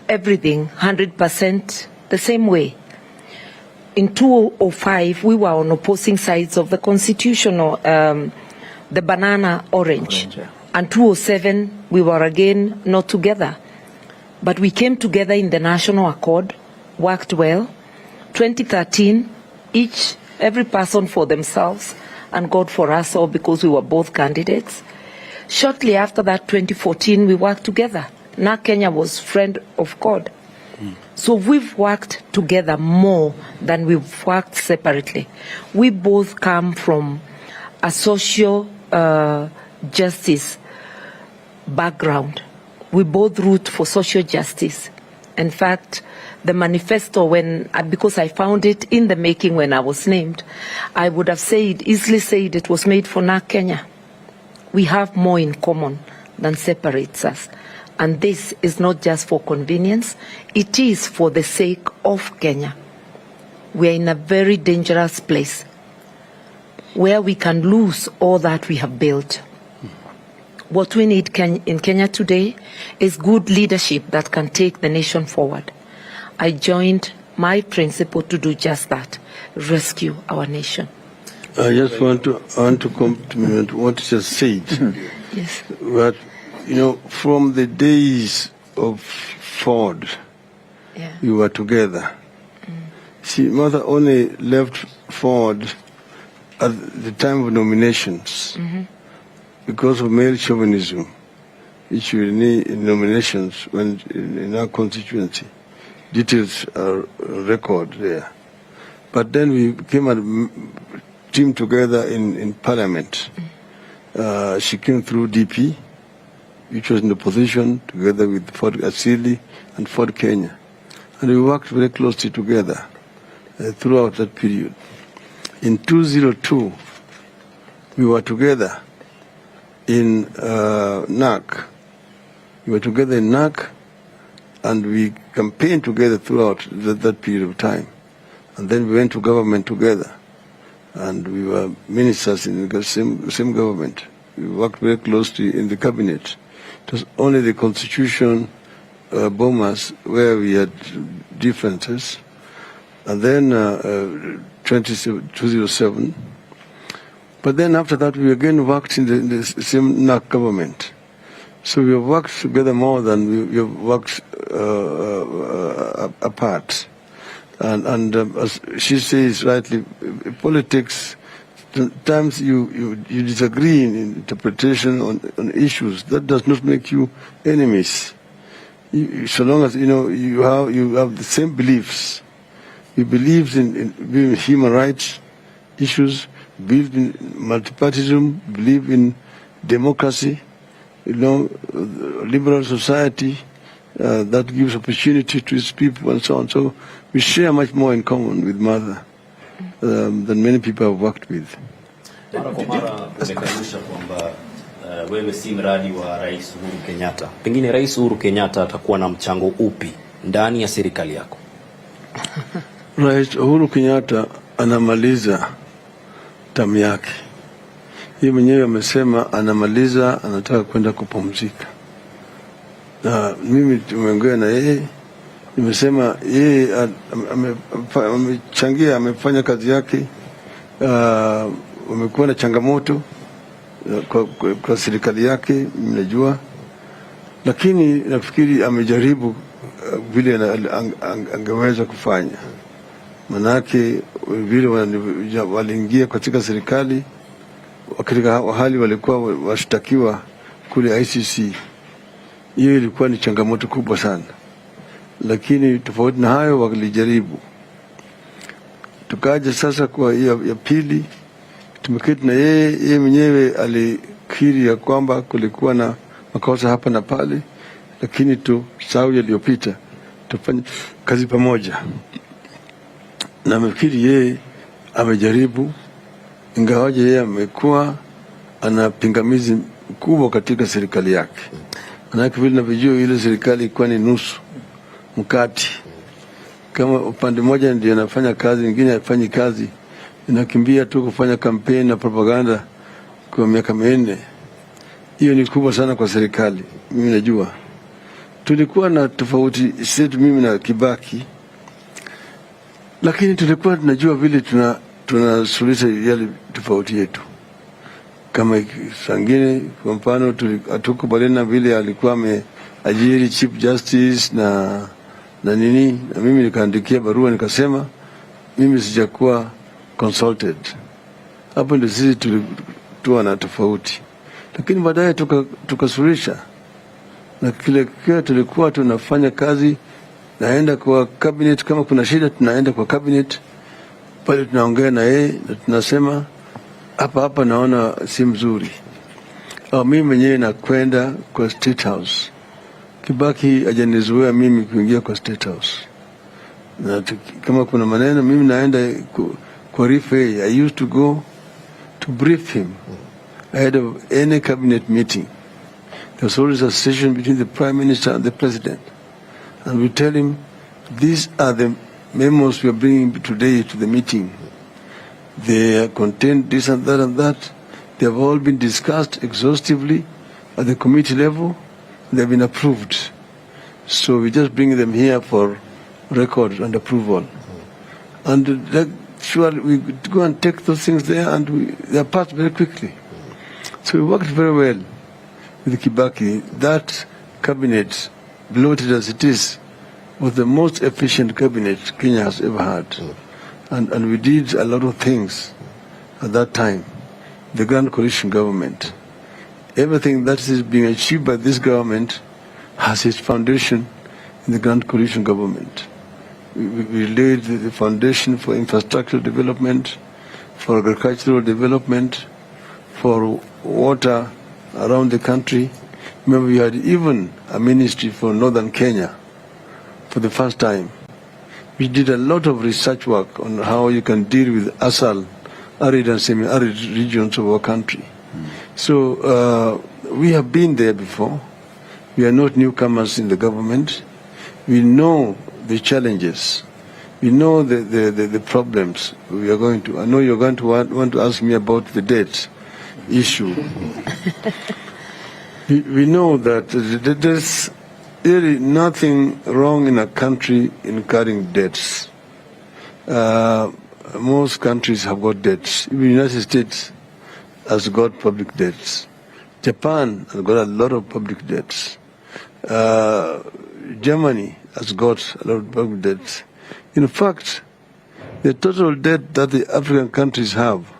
everything 100% the same way. In 2005, we were on opposing sides of the constitutional, the banana orange. And 2007, we were again not together. But we came together in the National Accord, worked well. 2013, every person for themselves, and God for us all because we were both candidates. Shortly after that, 2014, we worked together. Now Kenya was friend of God. So we've worked together more than we've worked separately. We both come from a social justice background. We both root for social justice. In fact, the manifesto, because I found it in the making when I was named, I would have easily said it was made for NARC Kenya. We have more in common than separates us. And this is not just for convenience, it is for the sake of Kenya. We are in a very dangerous place where we can lose all that we have built. What we need in Kenya today is good leadership that can take the nation forward. I joined my principle to do just that, rescue our nation. I just want to compliment what you just said. Yes. But, from the days of Ford, we were together. See, Mother only left Ford at the time of nominations. Because of male chauvinism, which we need in nominations when in our constituency. Details are record there. But then we came a team together in Parliament. She came through DP, which was in the opposition, together with Ford Asili and Ford Kenya. And we worked very closely together throughout that period. In 2002, we were together in NARC. We were together in NARC, and we campaigned together throughout that period of time. And then we went to government together, and we were ministers in the same government. We worked very closely in the cabinet. It was only the constitution bombers where we had differences. And then 2007, but then after that, we again worked in the same NARC government. So we have worked together more than we have worked apart. And as she says rightly, politics, sometimes you disagree in interpretation on issues. That does not make you enemies. So long as you have the same beliefs. We believe in human rights issues, believe in multipartyism, believe in democracy, liberal society that gives opportunity to its people and so on. So we share much more in common with Mother than many people have worked with. Mara kwa mara umekanusha kwamba wewe si mradi wa Rais Uhuru Kenyatta. Pengine Rais Uhuru Kenyatta atakuwa na mchango upi ndani ya serikali yako? Rais Uhuru Kenyatta anamaliza tamu yake. Yeye mwenyewe amesema anamaliza, anataka kwenda kupumzika. Na mimi tumeongea na yeye, nimesema yeye amechangia, amefanya kazi yake, amekuwa na changamoto kwa serikali yake, mnajua, lakini nafikiri amejaribu vile angeweza kufanya. Manake vile waliingia katika serikali, katika hali walikuwa washtakiwa kule ICC. Hiyo ilikuwa ni changamoto kubwa sana, lakini tofauti na hayo walijaribu. Tukaja sasa kwa ya pili, tumeketi na yeye mwenyewe alikiri ya kwamba kulikuwa na makosa hapa na pale, lakini tusahau yaliyopita, tufanye kazi pamoja. Na nafikiri yeye amejaribu, ingawaje yeye amekuwa ana pingamizi kubwa katika serikali yake. Manake vile navyojua ile serikali ilikuwa ni nusu mkati. Kama upande mmoja ndio anafanya kazi, mwingine hafanyi kazi, inakimbia tu kufanya kampeni na propaganda kwa miaka 4. Hiyo ni kubwa sana kwa serikali. Mimi najua tulikuwa na tofauti zetu, mimi na Kibaki, lakini tulikuwa tunajua vile tunasuluhisha yale tofauti yetu. Kama sangine kwa mfano hatukubaliana vile alikuwa ameajiri Chief Justice na nini, na mimi nikaandikia barua nikasema mimi sijakuwa consulted. Hapo ndio sisi tulikuwa na tofauti, lakini baadaye tukasuluhisha. Na kile tulikuwa tunafanya kazi, naenda kwa cabinet, kama kuna shida tunaenda kwa cabinet pale, tunaongea na yeye na tunasema hapa naona si mzuri, au mimi mwenyewe nakwenda kwa State House. Kibaki hajanizuia mimi kuingia kwa State House, na kama kuna maneno mimi naenda kwa referee. I used to go to brief him ahead of any cabinet meeting. There's always a session between the Prime Minister and the President, and we tell him these are the memos we are bringing today to the meeting. They contain this and that and that. They have all been discussed exhaustively at the committee level. They have been approved. So we just bring them here for record and approval. And sure, we go and take those things there, and they are passed very quickly. So we worked very well with Kibaki. That cabinet, bloated as it is, was the most efficient cabinet Kenya has ever had. And we did a lot of things at that time. The Grand Coalition government. Everything that is being achieved by this government has its foundation in the Grand Coalition government. We laid the foundation for infrastructure development, for agricultural development, for water around the country. Remember, we had even a ministry for Northern Kenya for the first time. We did a lot of research work on how you can deal with arid and semi-arid regions of our country. So we have been there before. We are not newcomers in the government. We know the challenges. We know the problems we are going to. I know you're going to want to ask me about the debt issue. We know that there's really nothing wrong in a country in carrying debts. Most countries have got debts. Even the United States has got public debts. Japan has got a lot of public debts. Germany has got a lot of public debts. In fact, the total debt that the African countries have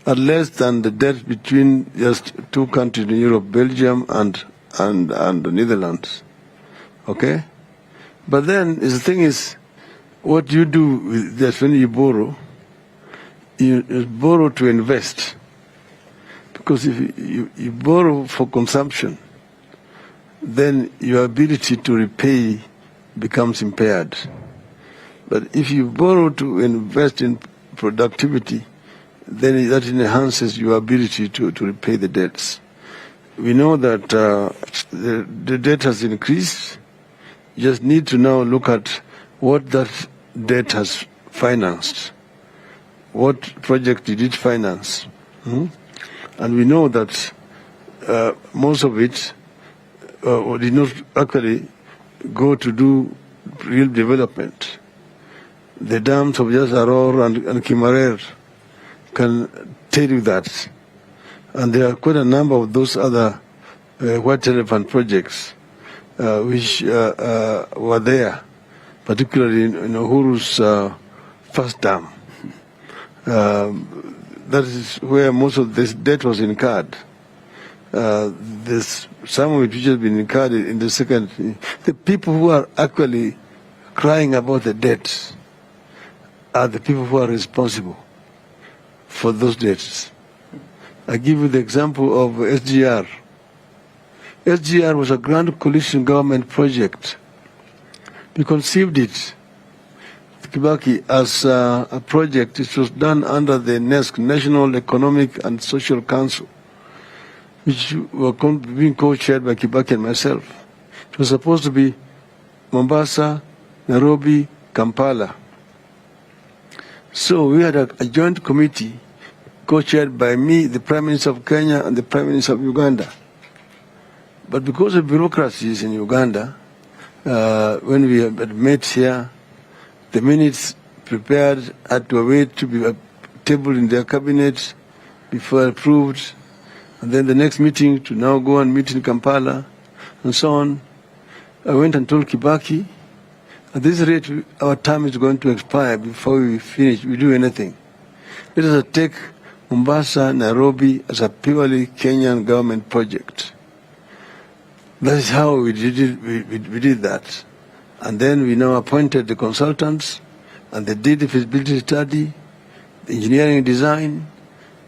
are less than the debt between just two countries in Europe, Belgium and the Netherlands. Okay? But then the thing is, what you do with that when you borrow to invest. Because if you borrow for consumption, then your ability to repay becomes impaired. But if you borrow to invest in productivity, then that enhances your ability to repay the debts. We know that the debt has increased. You just need to now look at what that debt has financed. What project did it finance? And we know that most of it did not actually go to do real development. The dams of Jasaror and Kimarer can tell you that. And there are quite a number of those other white elephant projects which were there, particularly in Uhuru's first dam. That is where most of this debt was incurred. There's some of it which has been incurred in the second. The people who are actually crying about the debts are the people who are responsible for those debts. I give you the example of SGR. SGR was a grand coalition government project. We conceived it, Kibaki, as a project. It was done under the NESC, National Economic and Social Council, which were being co-chaired by Kibaki and myself. It was supposed to be Mombasa, Nairobi, Kampala. So we had a joint committee co-chaired by me, the Prime Minister of Kenya, and the Prime Minister of Uganda. But because of bureaucracies in Uganda, when we had met here, the minutes prepared had to wait to be tabled in their cabinet before approved, and then the next meeting to now go and meet in Kampala, and so on. I went and told Kibaki, at this rate, our time is going to expire before we finish, we do anything. Let us take Mombasa, Nairobi as a purely Kenyan government project. That is how we did it. We did that. And then we now appointed the consultants, and they did the feasibility study, the engineering design,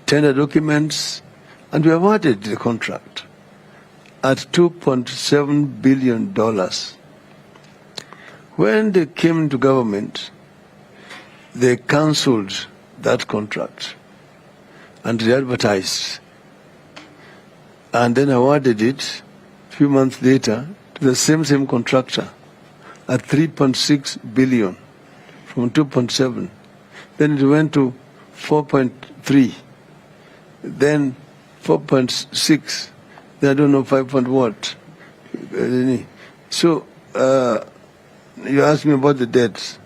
tender documents, and we awarded the contract at $2.7 billion. When they came to government, they cancelled that contract and re-advertised, and then awarded it a few months later to the same contractor at 3.6 billion from 2.7. Then it went to 4.3, then 4.6, then I don't know 5 point what. So you asked me about the debts.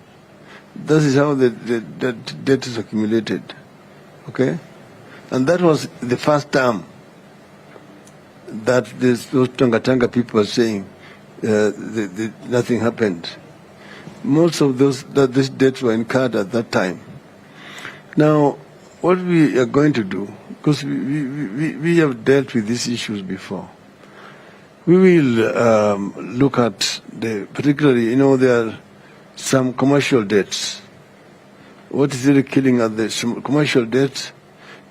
This is how the debt is accumulated, okay? And that was the first time that those Tanga people are saying nothing happened. Most of these debts were incurred at that time. Now, what we are going to do, because we have dealt with these issues before, we will look at particularly, there are some commercial debts. What is really killing are the commercial debts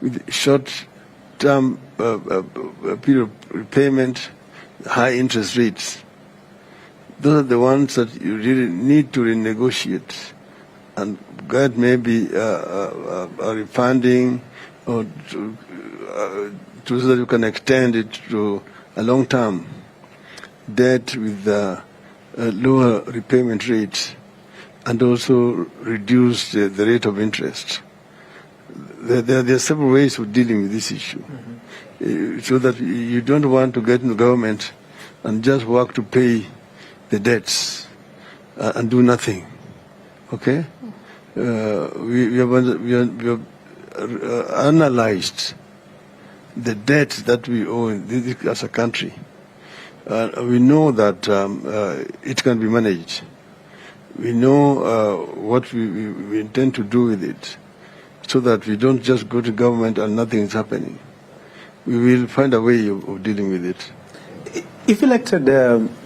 with short-term period of repayment, high interest rates. Those are the ones that you really need to renegotiate and get maybe a refunding or so that you can extend it to a long-term debt with lower repayment rates and also reduce the rate of interest. There are several ways of dealing with this issue, so that you don't want to get into government and just work to pay the debts and do nothing. Okay? We have analyzed the debt that we owe as a country. We know that it can be managed. We know what we intend to do with it, so that we don't just go to government and nothing is happening. We will find a way of dealing with it. If elected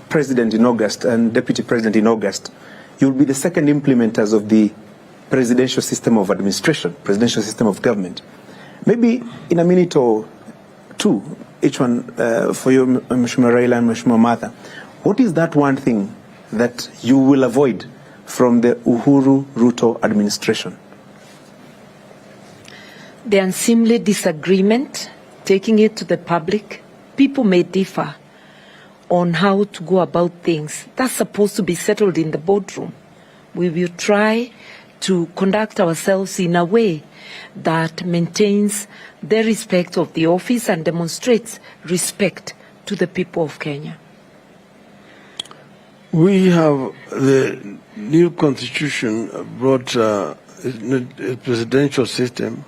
president in August and deputy president in August, you will be the second implementers of the presidential system of administration, presidential system of government. Maybe in a minute or two, each one for you, Mheshimiwa Raila and Mheshimiwa Martha, what is that one thing that you will avoid from the Uhuru Ruto administration? The unseemly disagreement, taking it to the public. People may differ on how to go about things. That's supposed to be settled in the boardroom. We will try to conduct ourselves in a way that maintains the respect of the office and demonstrates respect to the people of Kenya. We have the new constitution brought a presidential system,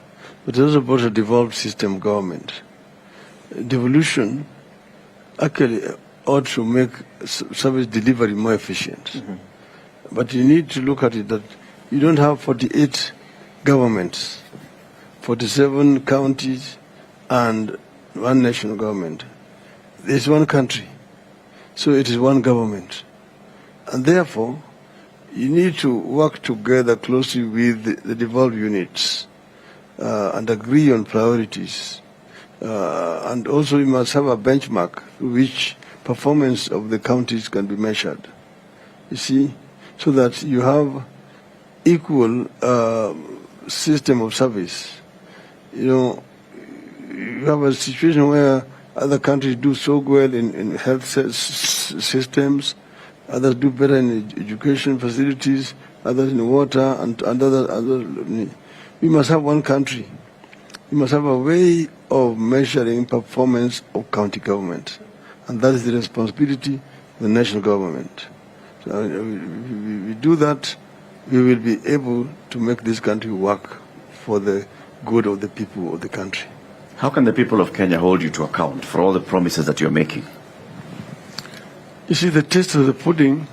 but it also brought a devolved system government. Devolution actually ought to make service delivery more efficient. Mm-hmm. But you need to look at it that you don't have 48 governments, 47 counties, and one national government. There's one country, so it is one government. And therefore, you need to work together closely with the devolved units and agree on priorities. And also you must have a benchmark through which performance of the counties can be measured. You see, so that you have equal system of service. You know, you have a situation where other countries do so well in health systems, others do better in education facilities, others in water, and other. We must have one country. We must have a way of measuring performance of county government, and that is the responsibility of the national government. So if we do that, we will be able to make this country work for the good of the people of the country. How can the people of Kenya hold you to account for all the promises that you're making? You see, the taste of the pudding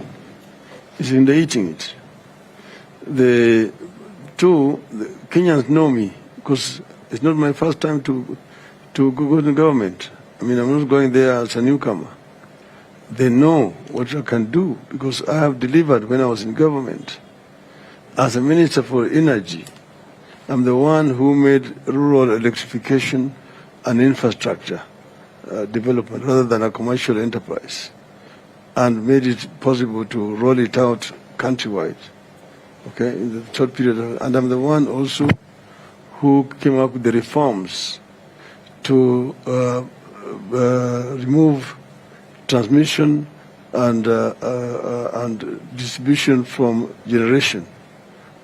is in the eating it. The Kenyans know me because it's not my first time to go to government. I mean, I'm not going there as a newcomer. They know what I can do because I have delivered when I was in government. As a Minister for Energy, I'm the one who made rural electrification an infrastructure development rather than a commercial enterprise, and made it possible to roll it out countrywide, okay, in the short period. And I'm the one also who came up with the reforms to remove transmission and distribution from generation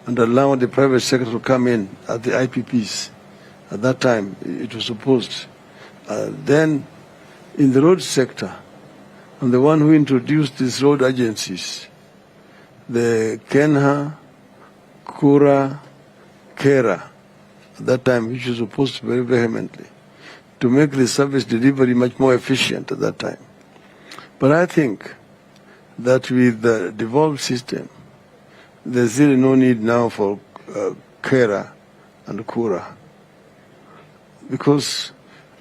and allow the private sector to come in at the IPPs. At that time, it was opposed. Then, in the road sector, I'm the one who introduced these road agencies, the Kenha, Kura, Kera, at that time, which was opposed very vehemently, to make the service delivery much more efficient at that time. But I think that with the devolved system, there's really no need now for Kera and Kura, because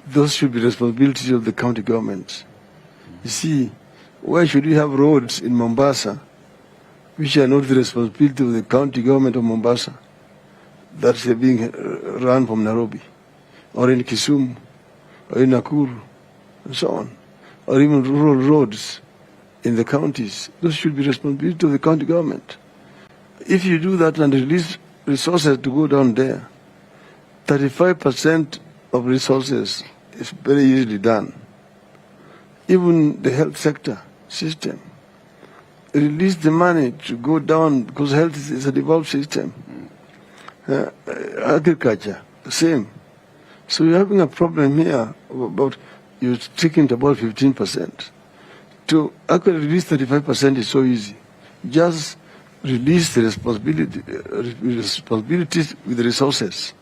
those should be responsibilities of the county governments. You see, why should we have roads in Mombasa which are not the responsibility of the county government of Mombasa, that's being run from Nairobi, or in Kisumu, or in Nakuru, and so on, or even rural roads in the counties? Those should be responsibility of the county government. If you do that and release resources to go down there, 35% of resources is very easily done. Even the health sector system, release the money to go down because health is a devolved system. Agriculture, the same. So you're having a problem here about, you're sticking to about 15%. To actually release 35% is so easy. Just release the responsibilities with the resources.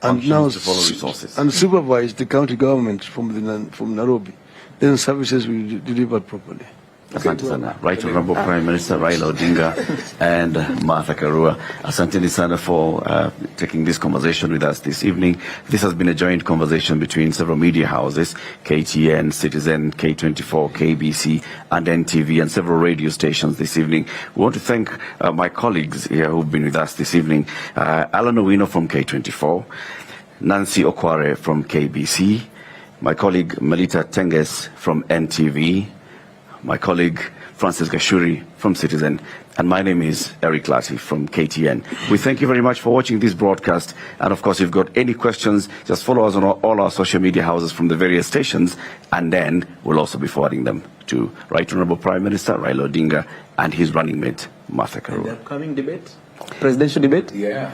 And now and supervise the county government from Nairobi. Then services will be delivered properly. Asante sana. Right Honorable Prime Minister Raila Odinga and Martha Karua, asante sana for taking this conversation with us this evening. This has been a joint conversation between several media houses, KTN, Citizen, K24, KBC, and NTV, and several radio stations this evening. We want to thank my colleagues here who've been with us this evening. Alan Owino from K24, Nancy Okware from KBC, my colleague Melita Tenges from NTV, my colleague Francis Gashuri from Citizen, and my name is Eric Lati from KTN. We thank you very much for watching this broadcast, and of course, if you've got any questions, just follow us on all our social media houses from the various stations, and then we'll also be forwarding them to Right Honorable Prime Minister Raila Odinga and his running mate, Martha Karua. The upcoming debate? Presidential debate? Yeah.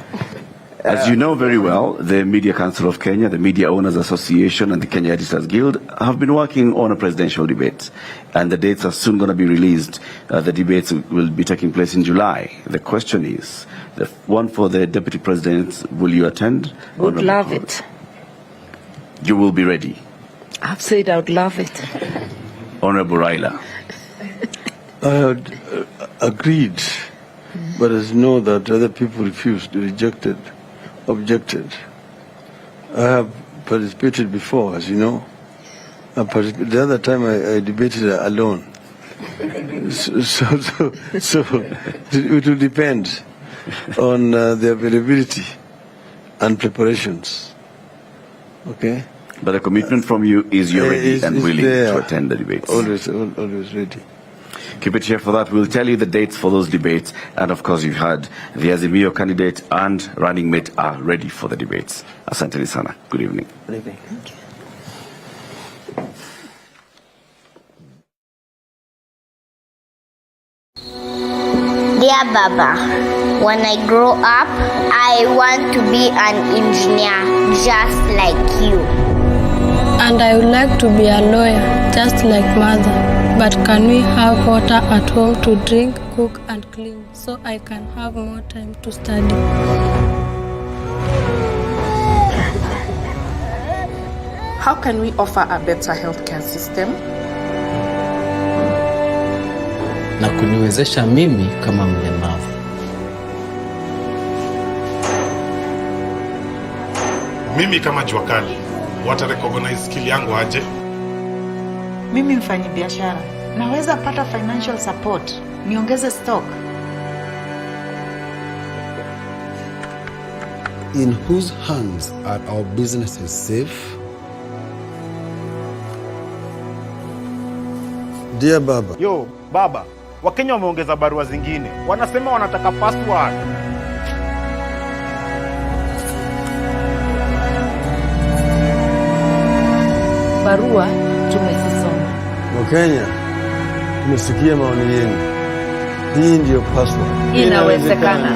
As you know very well, the Media Council of Kenya, the Media Owners Association, and the Kenya Editors Guild have been working on a presidential debate. And the dates are soon going to be released. The debates will be taking place in July. The question is, the one for the Deputy President, will you attend? Would love it. You will be ready? I've said I would love it. Honorable Raila. I had agreed, but as you know that other people refused, rejected, objected. I have participated before, as you know. The other time I debated alone. So it will depend on the availability and preparations. Okay? But the commitment from you is you're ready and willing there. to attend the debates. Always ready. Keep it here for that. We'll tell you the dates for those debates. And of course, you've heard the Azimio candidate and running mate are ready for the debates. Asante sana. Good evening. Good evening. Thank you. Dear Baba, when I grow up, I want to be an engineer just like you. And I would like to be a lawyer, just like mother. But can we have water at home to drink, cook and clean, so I can have more time to study? How can we offer a better healthcare system? Na kuniwezesha mimi kama mlemavu. Mimi kama jua kali, wata recognize skill yangu aje? Mimi mfanyi biashara, naweza pata financial support, niongeze stock. In whose hands are our businesses safe? Dear Baba. Yo, Baba, Wakenya wameongeza barua zingine. Wanasema wanataka password. Barua tumezisoma. Wakenya, tumesikia maoni yenu. Hii ndio password. Inawezekana.